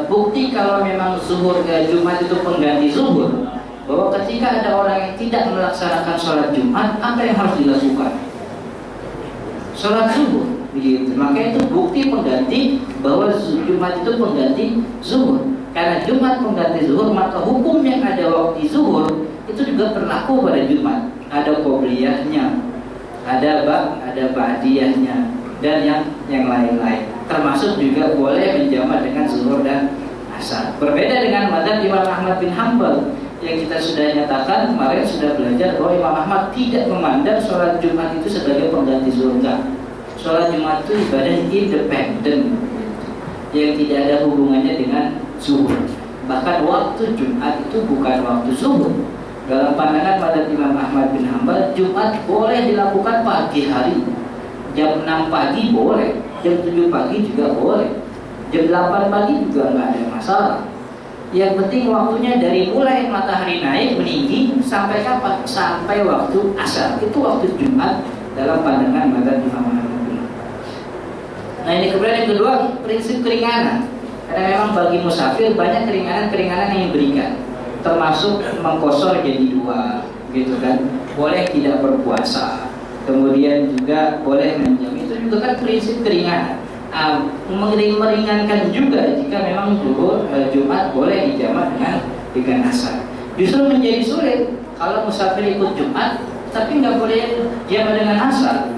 bukti kalau memang zuhur Jumat itu pengganti zuhur, bahwa ketika ada orang yang tidak melaksanakan sholat Jumat, apa yang harus dilakukan? Sholat zuhur. begitu. Maka itu bukti pengganti bahwa Jumat itu pengganti zuhur. Karena Jumat pengganti zuhur, maka hukum yang ada waktu zuhur itu juga berlaku pada Jumat. Ada qobliyahnya, ada ba'diyahnya, dan yang lain-lain. Termasuk juga boleh menjamak dengan zuhur dan asar. Berbeda dengan mazhab Imam Ahmad bin Hanbal yang kita sudah nyatakan kemarin, sudah belajar bahwa Imam Ahmad tidak memandang sholat Jumat itu sebagai pengganti zuhur. Sholat Jumat itu ibadah independen yang tidak ada hubungannya dengan zuhur. Bahkan waktu Jumat itu bukan waktu zuhur. Dalam pandangan mazhab Imam Ahmad bin Hanbal, Jumat boleh dilakukan pagi hari. Jam 6 pagi boleh, jam 7 pagi juga boleh, jam 8 pagi juga nggak ada masalah. Yang penting waktunya dari mulai matahari naik meninggi sampai kapan? Sampai waktu asar. Itu waktu Jumat dalam pandangan mazhab Imam Ahmad. Nah, ini kemudian yang kedua, prinsip keringanan. Karena memang bagi musafir banyak keringanan-keringanan yang diberikan, termasuk mengkosor jadi 2, gitu kan? Boleh tidak berpuasa, kemudian juga boleh menjam. Itu juga kan prinsip keringanan. Meringankan juga jika memang Jumat boleh dijamak dengan asar. Justru menjadi sulit kalau musafir ikut Jumat tapi nggak boleh jamak dengan asar,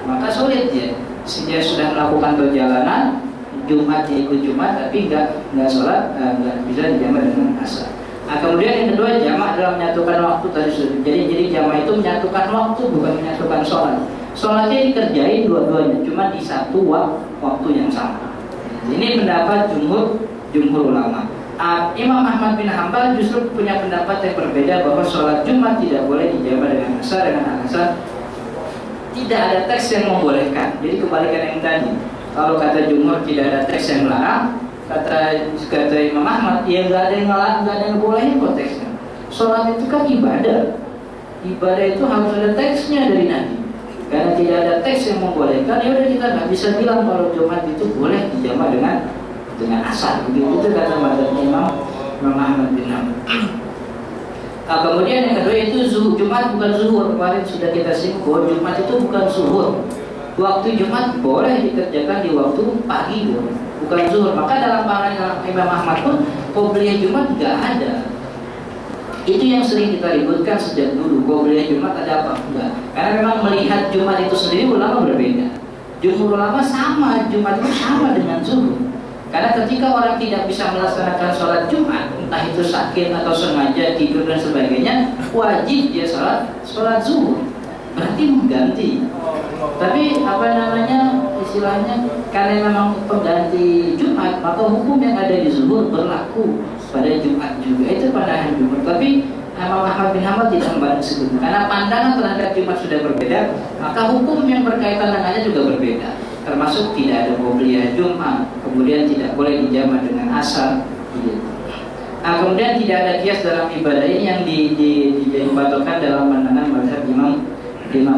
maka sulit ya. Dia sudah melakukan perjalanan Jumat, dia ikut Jumat tapi nggak sholat, nggak bisa dijamak dengan asar. Nah, kemudian yang kedua, jamak dalam menyatukan waktu tadi. Jadi jamak itu menyatukan waktu, bukan menyatukan sholat. Sholatnya dikerjain dua-duanya, cuma di satu waktu yang sama. Ini pendapat jumhur ulama. Imam Ahmad bin Hanbal justru punya pendapat yang berbeda, bahwa sholat Jumat tidak boleh dijamak dengan asar, dengan alasan tidak ada teks yang membolehkan. Jadi kebalikan yang tadi. Kalau kata jumhur tidak ada teks yang melarang, kata Imam Ahmad, ya nggak ada yang melarang, nggak ada yang bolehin konteksnya. Sholat itu kan ibadah. Ibadah itu harus ada teksnya dari Nabi. Karena tidak ada teks yang membolehkan, ya udah kita nggak bisa bilang kalau Jumat itu boleh dijamak dengan asar. Begitu itu kata mazhab Imam Ahmad bin Hanbal. Nah, kemudian yang kedua itu Jumat bukan zuhur. Kemarin sudah kita singgung bahwa Jumat itu bukan zuhur. Waktu Jumat boleh dikerjakan di waktu pagi, bukan zuhur. Maka dalam pandangan Imam Ahmad pun qobliyah Jumat nggak ada. Itu yang sering kita ributkan sejak dulu. Qobliyah Jumat ada apa? Enggak. Karena memang melihat Jumat itu sendiri ulama berbeda. Jumhur ulama sama, Jumat itu sama dengan zuhur. Karena ketika orang tidak bisa melaksanakan sholat Jumat, entah itu sakit atau sengaja tidur dan sebagainya, wajib dia sholat zuhur. Berarti mengganti. Tapi istilahnya, karena memang pengganti Jumat, maka hukum yang ada di zuhur berlaku pada Jumat juga. Itu pandangan Jumhur. Tapi Imam Ahmad bin Hanbal tidak membahas itu. Karena pandangan terhadap Jumat sudah berbeda, maka hukum yang berkaitan dengannya juga berbeda. Termasuk tidak ada qobliyah Jumat, kemudian tidak boleh dijamak dengan asar. Nah, kemudian tidak ada kias dalam ibadah ini yang dipatokkan dalam pandangan mazhab Imam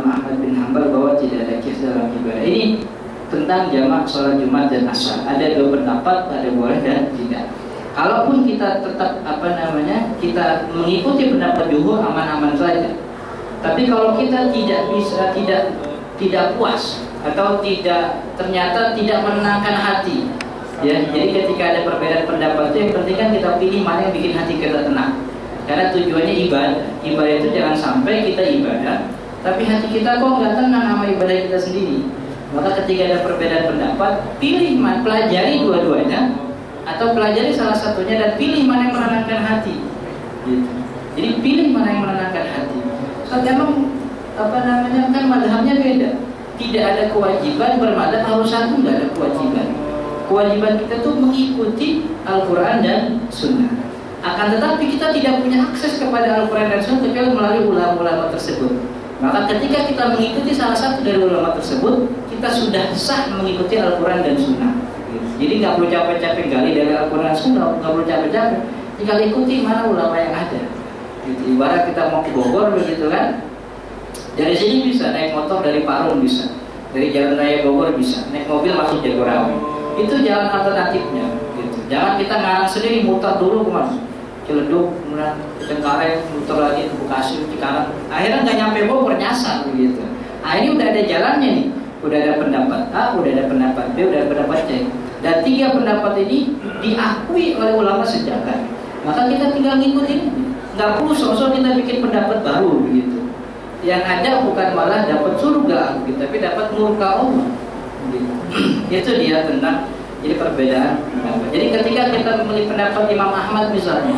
Ahmad bin Hanbal, bahwa tidak ada kias dalam ibadah ini tentang jamak sholat Jumat dan asar. Ada dua pendapat, ada boleh dan tidak. Kalaupun kita tetap kita mengikuti pendapat jumhur, aman-aman saja. Tapi kalau kita tidak puas atau ternyata tidak menenangkan hati, ya. Jadi ketika ada perbedaan pendapat itu, yang penting kan kita pilih mana yang bikin hati kita tenang. Karena tujuannya ibadah. Ibadah itu jangan sampai kita ibadah, tapi hati kita kok nggak tenang sama ibadah kita sendiri. Maka ketika ada perbedaan pendapat, pilih pelajari dua-duanya, atau pelajari salah satunya dan pilih mana yang menenangkan hati. Gitu. Jadi pilih mana yang menenangkan hati. Soalnya memang kan madhabnya beda. Tidak ada kewajiban bermadhab harus satu, nggak ada kewajiban. Kewajiban kita tuh mengikuti Al-Quran dan Sunnah. Akan tetapi kita tidak punya akses kepada Al-Quran dan Sunnah kecuali melalui ulama-ulama tersebut. Maka ketika kita mengikuti salah satu dari ulama tersebut, kita sudah sah mengikuti Al-Quran dan Sunnah. Jadi nggak perlu capek-capek gali dari Al-Quran dan Sunnah, nggak perlu capek-capek. Tinggal ikuti mana ulama yang ada. Gitu. Ibarat kita mau ke Bogor begitu kan, dari sini bisa naik motor dari Parung bisa, dari Jalan Raya Bogor bisa, naik mobil masuk Jagorawi. Itu jalan alternatifnya. Gitu. Jangan kita ngarang sendiri, muter dulu kemana? Ciledug, kemudian ke Cengkareng, muter lagi ke Bekasi, Cikarang. Akhirnya nggak nyampe Bogor, nyasar begitu. Nah ini udah ada jalannya nih. udah ada pendapat A, udah ada pendapat B, udah ada pendapat C. Dan 3 pendapat ini diakui oleh ulama sejagat. Maka kita tinggal ngikutin. Nggak perlu sosok kita bikin pendapat baru begitu. Yang ada bukan malah dapat surga, gitu, tapi dapat murka Allah. Gitu. Itu dia tentang jadi perbedaan pendapat. Jadi ketika kita memilih pendapat Imam Ahmad misalnya,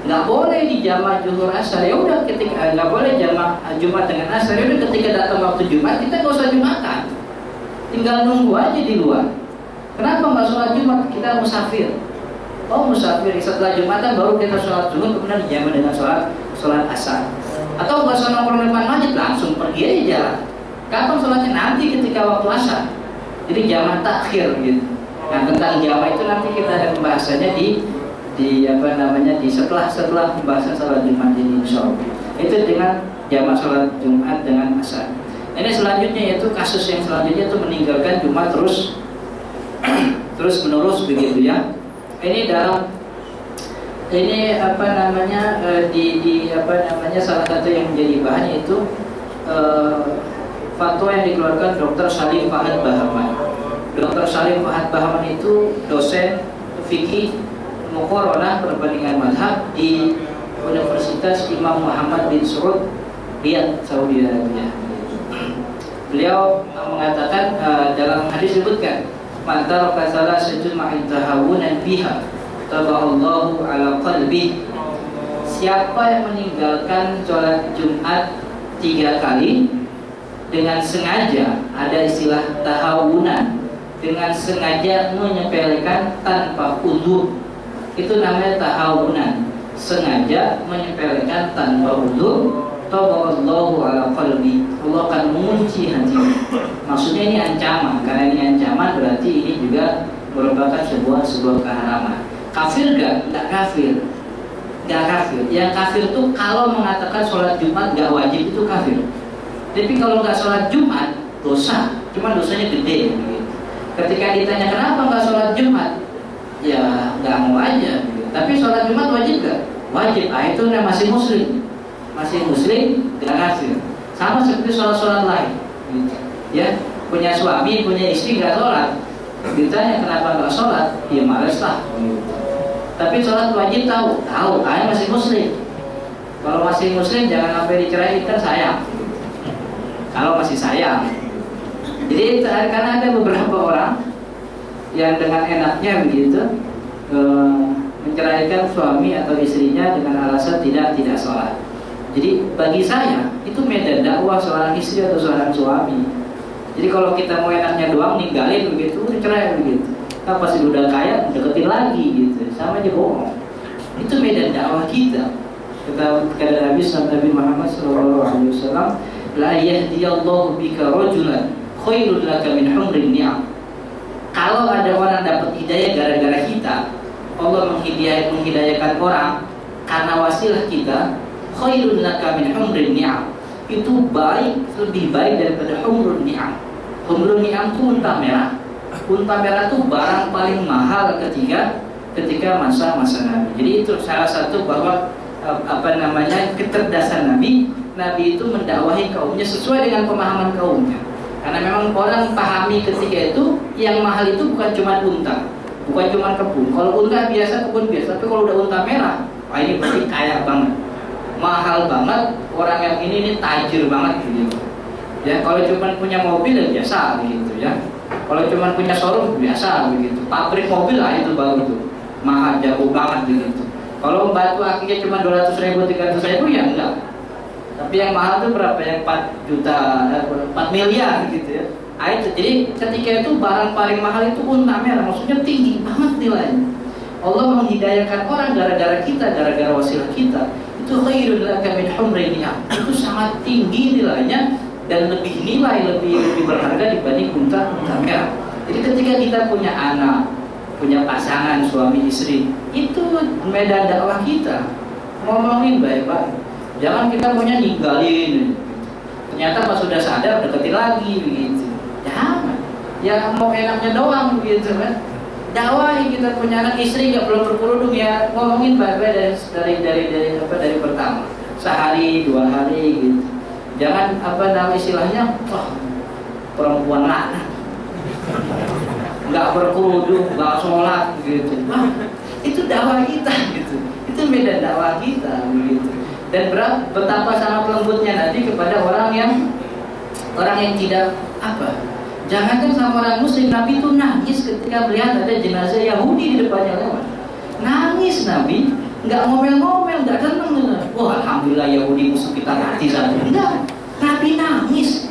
nggak boleh di jamaah zuhur asar, ya udah ketika nggak boleh jamaah Jumat dengan asar, ya udah ketika datang waktu Jumat kita nggak usah Jumatan, tinggal nunggu aja di luar. Kenapa nggak sholat Jumat? Kita musafir. Oh musafir, setelah Jumatan baru kita sholat zuhur, kemudian dijamah dengan sholat asar. Atau nggak usah nongkrong depan masjid, langsung pergi aja jalan. Kapan sholatnya? Nanti ketika waktu asar. Jadi jamaah takhir gitu. Nah tentang jamaah itu nanti kita ada pembahasannya di setelah pembahasan sholat Jumat ini insyaallah. Itu dengan jamaah sholat Jumat dengan asar. Ini selanjutnya yaitu kasus yang selanjutnya itu meninggalkan Jumat terus menerus begitu ya. Ini dalam salah satu yang menjadi bahan yaitu fatwa yang dikeluarkan Dr. Salim Fahad Bahaman. Dr. Salim Fahad Bahaman itu dosen fikih muqaranah perbandingan mazhab di Universitas Imam Muhammad bin Saud Riyadh, Saudi Arabia. Beliau mengatakan dalam hadis disebutkan man taraka salasatun ma'in tahawunan biha taballahu ala qalbi. Siapa yang meninggalkan sholat Jumat 3 kali dengan sengaja, ada istilah tahawunan, dengan sengaja menyepelekan tanpa uzur, itu namanya tahawunan, sengaja menyepelekan tanpa uzur, taballahu ala qalbi, Allah akan mengunci hatinya. Maksudnya ini ancaman, karena ini ancaman berarti ini juga merupakan sebuah keharaman. Kafir gak? Gak kafir. Gak kafir. Yang kafir itu kalau mengatakan sholat Jumat gak wajib, itu kafir. Tapi kalau gak sholat Jumat dosa, cuma dosanya gede gitu. Ketika ditanya kenapa gak sholat Jumat, ya gak mau aja gitu. Tapi sholat Jumat wajib gak? Wajib. Itu masih muslim. Masih muslim, gak kafir. Sama seperti sholat lain gitu. Ya, punya suami, punya istri gak sholat, ditanya kenapa gak sholat, ya males lah gitu. Tapi sholat wajib tahu, ayah masih muslim. Kalau masih muslim jangan sampai diceraikan, kan sayang. Kalau masih sayang. Jadi karena ada beberapa orang yang dengan enaknya begitu menceraikan suami atau istrinya dengan alasan tidak sholat. Jadi bagi saya itu medan dakwah seorang istri atau seorang suami. Jadi kalau kita mau enaknya doang ninggalin begitu, cerai begitu. Pas udah kaya deketin lagi gitu, sama aja bohong. Itu medan dakwah kita. Kata Nabi Muhammad SAW, la yahdiyallahu bika rajulan khairul laka min humrin ni'am. Kalau ada orang dapat hidayah gara-gara kita, Allah menghidayakan orang karena wasilah kita, khairul laka min humrin ni'am. Itu lebih baik daripada humrun ni'am. Humrun ni'am itu unta merah. Unta merah itu barang paling mahal ketika masa-masa Nabi. Jadi itu salah satu bahwa kecerdasan Nabi itu mendakwahi kaumnya sesuai dengan pemahaman kaumnya. Karena memang orang pahami ketika itu yang mahal itu bukan cuma unta, bukan cuma kebun. Kalau unta biasa, kebun biasa, tapi kalau udah unta merah, wah ini berarti kaya banget, mahal banget. Orang yang ini tajir banget gitu. Ya, kalau cuma punya mobil ya biasa gitu ya. Kalau cuma punya showroom biasa begitu. Pabrik mobil lah itu baru tuh mahal, jago banget begitu. Kalau batu akinya cuma 200.000, 300.000 ya enggak. Tapi yang mahal tuh berapa? Yang 4 miliar gitu ya. Itu jadi ketika itu barang paling mahal itu unta merah, maksudnya tinggi banget nilainya. Allah menghidayakan orang gara-gara kita, gara-gara wasilah kita. Itu khairul laka min humrin ni'am. Itu sangat tinggi nilainya dan lebih berharga dibanding unta merah. Jadi ketika kita punya anak, punya pasangan suami istri, itu medan dakwah kita. Ngomongin baik-baik. Jangan kita punya ninggalin. Ternyata pas sudah sadar deketin lagi begitu. Jangan. Ya mau enaknya doang begitu kan. Dakwahi kita punya anak istri nggak belum berkerudung ya, ngomongin baik-baik dari pertama. Sehari, 2 hari gitu. Jangan istilahnya perempuan laknat, nggak berkerudung, nggak sholat gitu. Wah, itu dakwah kita gitu. Itu beda dakwah kita begitu. Dan betapa sangat lembutnya Nabi kepada orang yang tidak apa. Jangankan sama orang Muslim, Nabi itu nangis ketika melihat ada jenazah Yahudi di depannya lewat. Nangis Nabi, nggak ngomel-ngomel, nggak tenang. Wah, alhamdulillah Yahudi musuh kita mati satu. Enggak, Nabi nangis.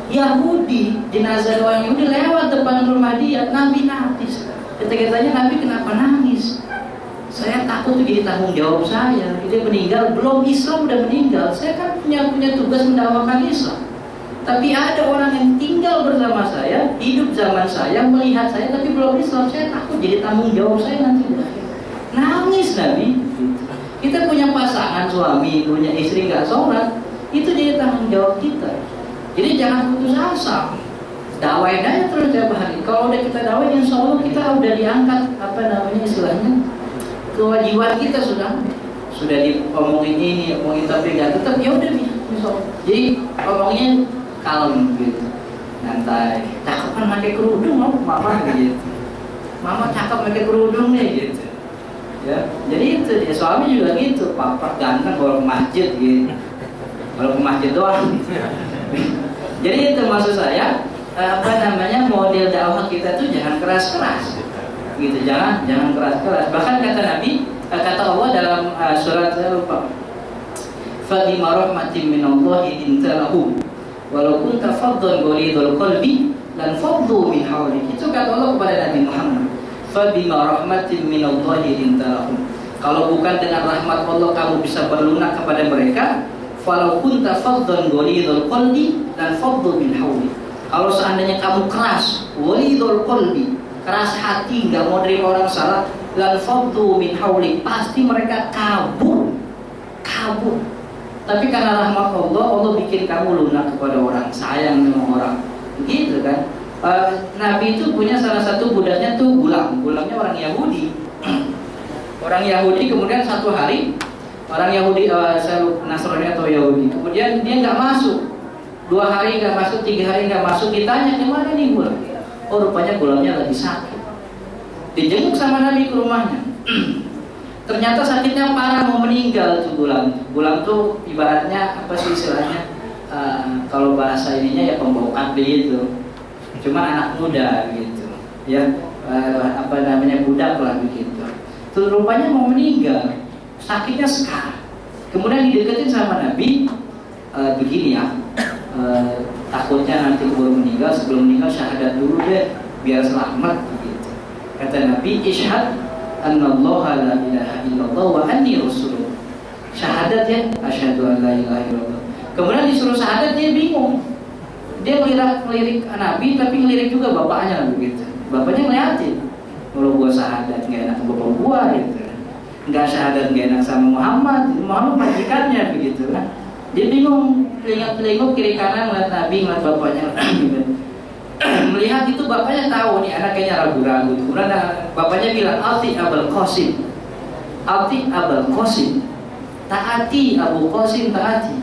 Yahudi, jenazah orang Yahudi lewat depan rumah dia, Nabi nangis. Ketika tanya Nabi kenapa nangis? Saya takut itu jadi tanggung jawab saya. Dia meninggal, belum Islam udah meninggal. Saya kan punya tugas mendakwakan Islam. Tapi ada orang yang tinggal bersama saya, hidup zaman saya, melihat saya, tapi belum Islam. Saya takut jadi tanggung jawab saya nanti. Nangis Nabi. Kita punya pasangan suami, punya istri nggak sholat, itu jadi tanggung jawab kita. Jadi jangan putus asa. Dakwain aja terus tiap hari. Kalau udah kita dakwain, insya Allah kita udah diangkat istilahnya. Kewajiban kita sudah diomongin ini, omongin tapi nggak tetap ya udah nih. Jadi omongnya kalem gitu, santai. Cakep kan pakai kerudung, mama gitu. Mama cakep pakai kerudung nih gitu. Ya, jadi itu dia suami juga gitu, papa ganteng kalau ke masjid gitu. Kalau ke masjid doang. Jadi itu maksud saya model dakwah kita tuh jangan keras-keras. Gitu, jangan keras-keras. Bahkan kata Nabi, kata Allah dalam surat saya lupa, fa bima rahmatin minallahi linta lahum walau kunta faddan ghalidul qalbi lan faddu min hawlik. Itu kata Allah kepada Nabi Muhammad, fa bima rahmatin minallahi linta lahum. Kalau bukan dengan rahmat Allah kamu bisa berlunak kepada mereka, walau kunta faddan ghalidul qalbi lan faddu min hawlik. Kalau seandainya kamu keras, ghalidul qalbi, keras hati, nggak mau terima orang salah, lan faddu min haulik, pasti mereka kabur. Tapi karena rahmat Allah bikin kamu lunak kepada orang, sayang sama orang, gitu kan. Nabi itu punya salah satu budaknya tuh gulangnya orang Yahudi. Orang Yahudi kemudian satu hari, orang Yahudi Nasrani atau Yahudi, kemudian dia nggak masuk, 2 hari nggak masuk, 3 hari nggak masuk, ditanya kemana nih gulang? Oh rupanya gulangnya lagi sakit. Dijenguk sama Nabi ke rumahnya. Ternyata sakitnya parah, mau meninggal tuh gulang. Gulang tuh ibaratnya apa sih istilahnya? Kalau bahasa ininya ya pembawa akli itu. Cuma anak muda gitu. Ya budak lah begitu. Tuh rupanya mau meninggal. Sakitnya sekarang. Kemudian dideketin sama Nabi. Begini ya. Takutnya nanti keburu meninggal, sebelum meninggal syahadat dulu deh biar selamat gitu. Kata Nabi, isyhad annallaha la ilaha illallah wa anni rasulullah. Syahadat ya, asyhadu an la ilaha illallah. Kemudian disuruh syahadat dia bingung. Dia ngelirik Nabi tapi ngelirik juga bapaknya begitu. Bapaknya ngeliatin. Kalau gua syahadat enggak enak sama bapak gua gitu. Enggak syahadat enggak enak sama Muhammad majikannya begitu kan. Dia bingung, telinga kiri kanan ngeliat Nabi, ngeliat bapaknya. Melihat itu bapaknya tahu nih anaknya ragu-ragu. Kemudian bapaknya bilang, Ati Abul Qasim, taati Abu Qasim, taati.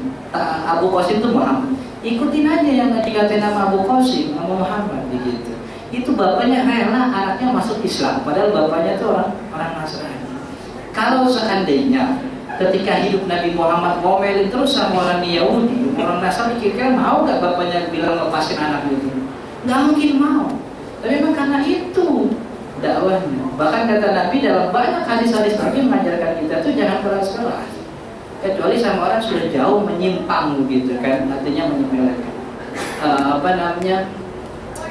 Abu Qasim itu Muhammad. Ikutin aja yang dikatain nama Abu Qasim, nama Muhammad begitu. Itu bapaknya rela anaknya masuk Islam, padahal bapaknya itu orang Nasrani. Kalau seandainya ketika hidup Nabi Muhammad ngomelin terus sama orang Yahudi, orang Nasrani, kira-kira mau gak bapaknya bilang lepasin anak itu? Gak mungkin mau. Tapi memang karena itu dakwahnya. Bahkan kata Nabi dalam banyak hadis-hadis Nabi mengajarkan kita tuh jangan keras-keras. Kecuali sama orang sudah jauh menyimpang begitu kan, artinya menyepelekan.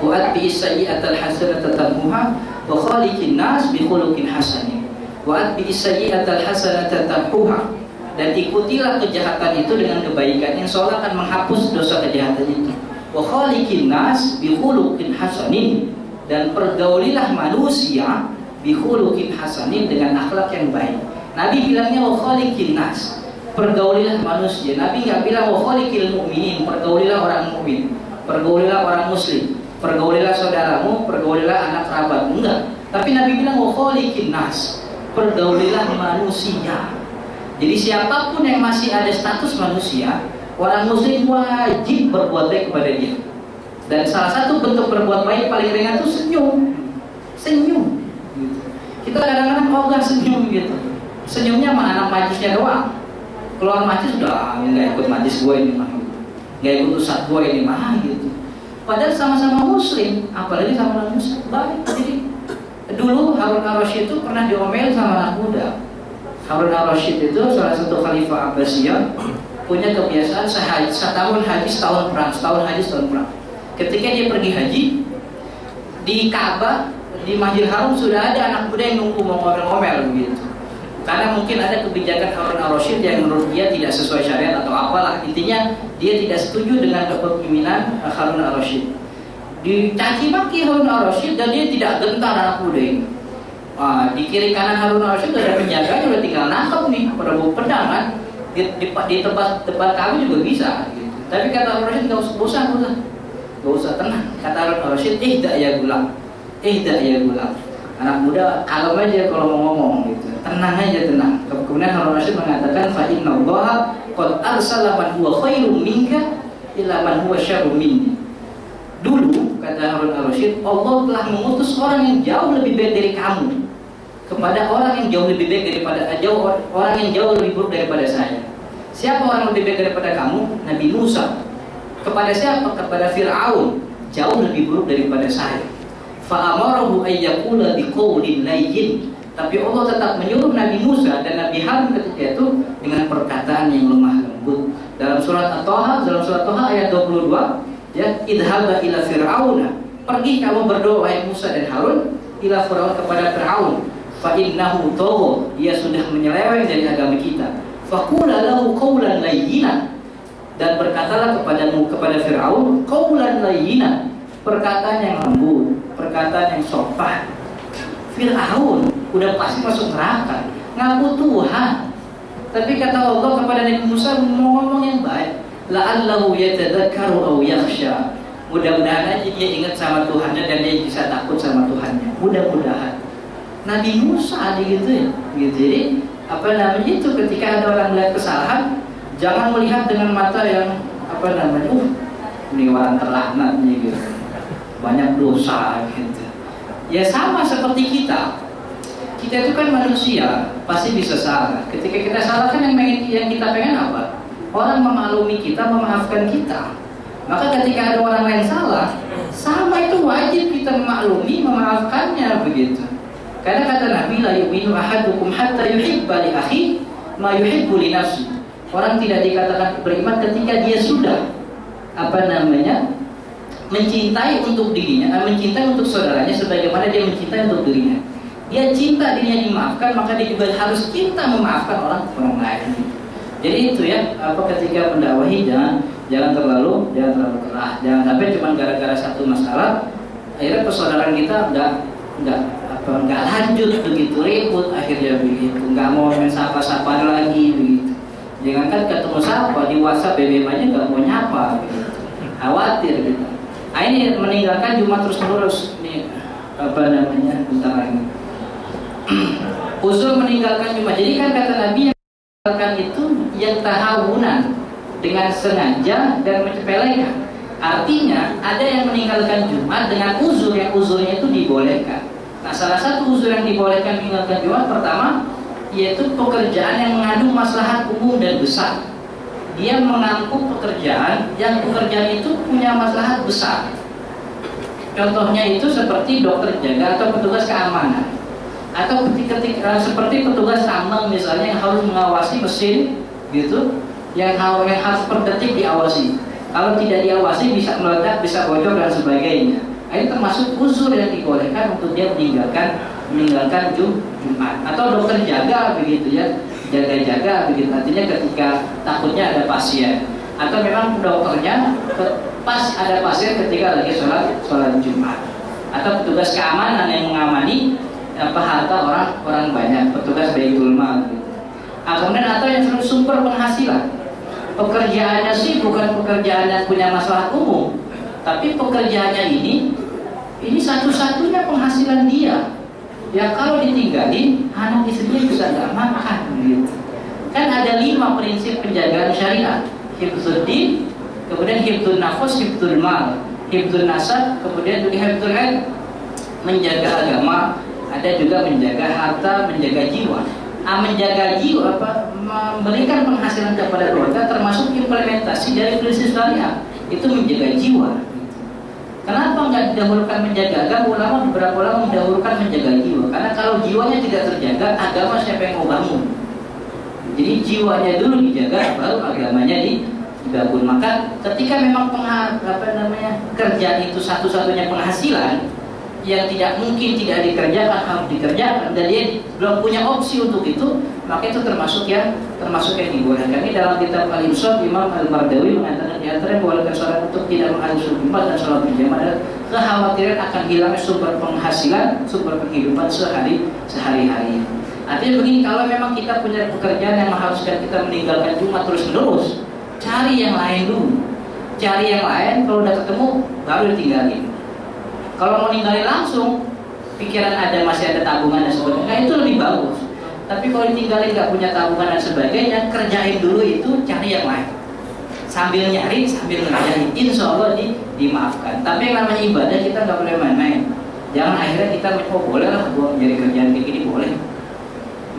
Wa'at bi sayyi'atal hasanata tamhuha wa khaliqin nas bi khuluqin hasanin. Wa'at bi sayyi'atal hasanata tamhuha, dan ikutilah kejahatan itu dengan kebaikan, insya Allah akan menghapus dosa kejahatan itu. Wa khaliqin nas bi khuluqin hasanin, dan pergaulilah manusia bi khuluqin hasanin, dengan akhlak yang baik. Nabi bilangnya wa khaliqin nas, pergaulilah manusia. Nabi nggak bilang wa khaliqil mu'minin, pergaulilah orang mukmin, pergaulilah orang muslim, pergaulilah saudaramu, pergaulilah anak kerabatmu, enggak. Tapi Nabi bilang wa khaliqin nas, pergaulilah manusia. Jadi siapapun yang masih ada status manusia, orang muslim wajib berbuat baik kepada dia. Dan salah satu bentuk berbuat baik paling ringan itu senyum. Senyum gitu. Kita kadang-kadang ogah senyum gitu. Senyumnya sama anak majlisnya doang. Keluar majlis udah nggak ikut majlis gue ini mah, nggak ikut ustadz gue ini mah gitu. Padahal sama-sama muslim, apalagi sama muslim baik. Jadi dulu Harun al-Rasyid itu pernah diomel sama anak muda. Harun al-Rasyid itu salah satu khalifah Abbasiyah, punya kebiasaan setahun haji setahun perang, setahun haji setahun perang. Ketika dia pergi haji di Ka'bah, di Masjidil Haram sudah ada anak muda yang nunggu mau ngomel-ngomel begitu. Karena mungkin ada kebijakan Harun al-Rasyid yang menurut dia tidak sesuai syariat atau apalah, intinya dia tidak setuju dengan kepemimpinan Harun al-Rasyid. Dicaci maki Harun al-Rasyid dan dia tidak gentar anak muda ini. Di kiri kanan Harun al-Rasyid ada penjaganya, udah tinggal nangkep nih pada bawa pedang kan. Di tempat kami juga bisa gitu. Tapi kata Harun al-Rasyid nggak usah tenang. Kata Harun al-Rasyid, ihda ya gulam. Anak muda kalem aja kalau mau ngomong gitu. Tenang aja, tenang. Kemudian Harun al-Rasyid mengatakan, fa innallaha qad arsala man huwa khairum minka ila man huwa syarrum minni. Dulu kata Harun al-Rasyid, Allah telah mengutus orang yang jauh lebih baik dari kamu kepada orang yang jauh lebih baik daripada orang yang jauh lebih buruk daripada saya. Siapa orang lebih baik daripada kamu? Nabi Musa. Kepada siapa? Kepada Fir'aun, jauh lebih buruk daripada saya. Fa'amarahu ayyakula biqaulin layyin. Tapi Allah tetap menyuruh Nabi Musa dan Nabi Harun ketika itu dengan perkataan yang lemah lembut. Dalam surat At-Taha, ayat 22, ya, idhaba ila fir'auna, pergi kamu berdoa wahai Musa dan Harun, ila fir'aun, kepada Fir'aun, fa innahu tagha, dia sudah menyeleweng dari agama kita. Faqula lahu qawlan layyinan, dan berkatalah kepada Fir'aun qawlan layyinan, perkataan yang lembut, perkataan yang sopan. Fir'aun udah pasti masuk neraka, ngaku Tuhan. Tapi kata Allah kepada Nabi Musa, mau ngomong yang baik, la'allahu yatadzakkaru aw yakhsha. Mudah-mudahan aja dia ingat sama Tuhannya dan dia bisa takut sama Tuhannya. Mudah-mudahan. Nabi Musa gitu. Jadi itu ketika ada orang melihat kesalahan, jangan melihat dengan mata yang ini orang terlaknat gitu. Banyak dosa gitu. Ya sama seperti kita. Kita itu kan manusia, pasti bisa salah. Ketika kita salah kan yang kita pengen apa? Orang memaklumi kita, memaafkan kita. Maka ketika ada orang lain salah, sama itu wajib kita memaklumi, memaafkannya begitu. Karena kata Nabi, la yu'minu ahadukum hatta yuhibba li akhi ma yuhibbu li nafsi. Orang tidak dikatakan beriman ketika dia sudah mencintai untuk dirinya, mencintai untuk saudaranya sebagaimana dia mencintai untuk dirinya. Dia cinta dirinya dimaafkan, maka dia juga harus cinta memaafkan orang lain. Jadi itu ya, ketika mendakwahi jangan terlalu keras. Jangan sampai cuma gara-gara satu masalah akhirnya persaudaraan kita nggak lanjut begitu, ribut akhirnya begitu, nggak mau main sapa-sapaan lagi begitu. Jangan kan ketemu sapa di WhatsApp BBM aja nggak mau nyapa gitu. Khawatir gitu. Ini meninggalkan Jumat terus menerus ini bentar lagi. Usul meninggalkan Jumat. Jadi kan kata Nabi yang meninggalkan itu yang tahawunan, dengan sengaja dan menyepelekan. Artinya ada yang meninggalkan Jumat dengan uzur, yang uzurnya itu dibolehkan. Nah, salah satu uzur yang dibolehkan meninggalkan Jumat pertama yaitu pekerjaan yang mengandung maslahat umum dan besar. Dia mengampu pekerjaan yang pekerjaan itu punya maslahat besar. Contohnya itu seperti dokter jaga atau petugas keamanan, atau ketika seperti petugas tambang misalnya yang harus mengawasi mesin gitu, yang harus per detik diawasi. Kalau tidak diawasi bisa meledak, bisa bocor dan sebagainya. Ini termasuk uzur yang dibolehkan untuk dia meninggalkan Jumat. Atau dokter jaga begitu ya, jaga-jaga begitu. Artinya ketika takutnya ada pasien, atau memang dokternya pas ada pasien ketika lagi sholat Jumat. Atau petugas keamanan yang mengamani harta orang banyak, petugas Baitul Mal gitu. Kemudian atau yang sumber penghasilan, pekerjaannya sih bukan pekerjaan yang punya masalah umum, tapi pekerjaannya ini satu-satunya penghasilan dia. Ya kalau ditinggalin, anak istrinya bisa nggak makan gitu. Kan ada 5 prinsip penjagaan syariat: hifdzuddin, kemudian hifdzun nafs, hifdzul mal. hifdzun nasab, kemudian juga hifdzul ilm, menjaga agama, ada juga menjaga harta, menjaga jiwa. Menjaga jiwa memberikan penghasilan kepada keluarga termasuk implementasi dari prinsip syariah, itu menjaga jiwa. Kenapa nggak didahulukan menjaga agama? Beberapa ulama mendahulukan menjaga jiwa, karena kalau jiwanya tidak terjaga, agama siapa yang mau bangun? Jadi jiwanya dulu dijaga, baru agamanya dibangun. Maka ketika memang kerjaan itu satu-satunya penghasilan yang tidak mungkin tidak dikerjakan, harus dikerjakan, dan dia belum punya opsi untuk itu, maka itu termasuk yang dibolehkan. Ini dalam kitab Al-Insaf, Imam Al-Mardawi mengatakan di antara yang dibolehkan seorang untuk tidak menghadiri Jumat dan sholat berjamaah adalah kekhawatiran akan hilangnya sumber penghasilan, sumber penghidupan sehari-hari. Artinya begini, kalau memang kita punya pekerjaan yang mengharuskan kita meninggalkan Jumat terus-menerus, cari yang lain dulu. Cari yang lain, kalau udah ketemu baru ditinggalin. Kalau mau ninggalin langsung, pikiran masih ada tabungan dan sebagainya, itu lebih bagus. Tapi kalau ditinggalin nggak punya tabungan dan sebagainya, kerjain dulu itu, cari yang lain. Sambil nyari, sambil ngerjain, insya Allah dimaafkan. Tapi yang namanya ibadah kita nggak boleh main-main. Jangan akhirnya kita boleh lah, gue nyari kerjaan kayak gini boleh.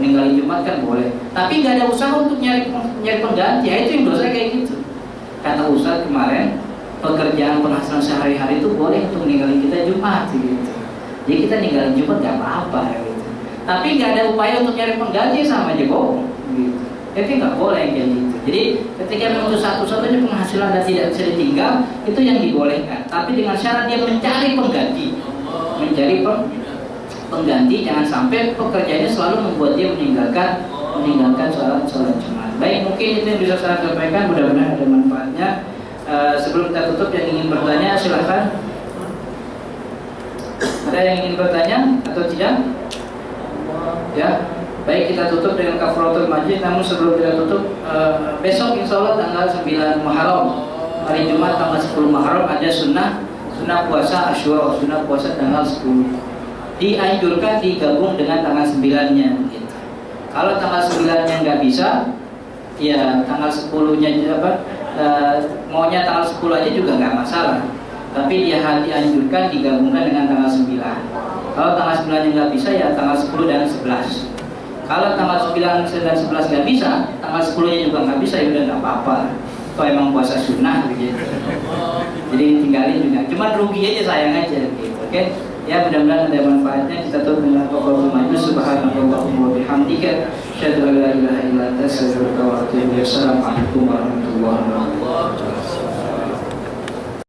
Ninggalin Jumat kan boleh. Tapi nggak ada usaha untuk nyari pengganti, ya itu yang dosa kayak gitu. Kata Ustaz kemarin, pekerjaan penghasilan sehari-hari itu boleh untuk ninggalin kita Jumat gitu. Jadi kita ninggalin Jumat nggak apa-apa gitu. Tapi nggak ada upaya untuk nyari pengganti, sama aja bohong gitu. Jadi nggak boleh kayak gitu. Jadi ketika untuk satu-satunya penghasilan dan tidak bisa ditinggal, itu yang dibolehkan. Tapi dengan syarat dia mencari pengganti, pengganti, jangan sampai pekerjaannya selalu membuat dia meninggalkan sholat Jumat. Baik, mungkin itu yang bisa saya sampaikan. Mudah-mudahan ada manfaatnya. Sebelum kita tutup, yang ingin bertanya silahkan. Ada yang ingin bertanya atau tidak? Ya, baik, kita tutup dengan kafaratul majlis. Namun sebelum kita tutup, besok insya Allah tanggal 9 Muharram, hari Jumat tanggal 10 Muharram, ada sunnah puasa Asyura, sunnah puasa tanggal 10. Dianjurkan digabung dengan tanggal 9-nya gitu. Kalau tanggal 9-nya nggak bisa, ya tanggal 10-nya maunya tanggal 10 aja juga nggak masalah. Tapi dia dianjurkan digabungkan dengan tanggal 9. Kalau tanggal 9-nya nggak bisa, ya tanggal 10 dan 11. Kalau tanggal 9 dan 11 nggak bisa, tanggal 10-nya juga nggak bisa, ya udah nggak apa-apa. Kalau emang puasa sunnah gitu. Jadi tinggalin juga. Cuman rugi aja, sayang aja gitu. Oke? Ya, mudah-mudahan ada manfaatnya. Kita tutup dengan qul majlis. Subhanallahumma wa bihamdika, asyhadu an la ilaha illa anta, astaghfiruka wa atubu ilaik. Assalamualaikum warahmatullahi wabarakatuh.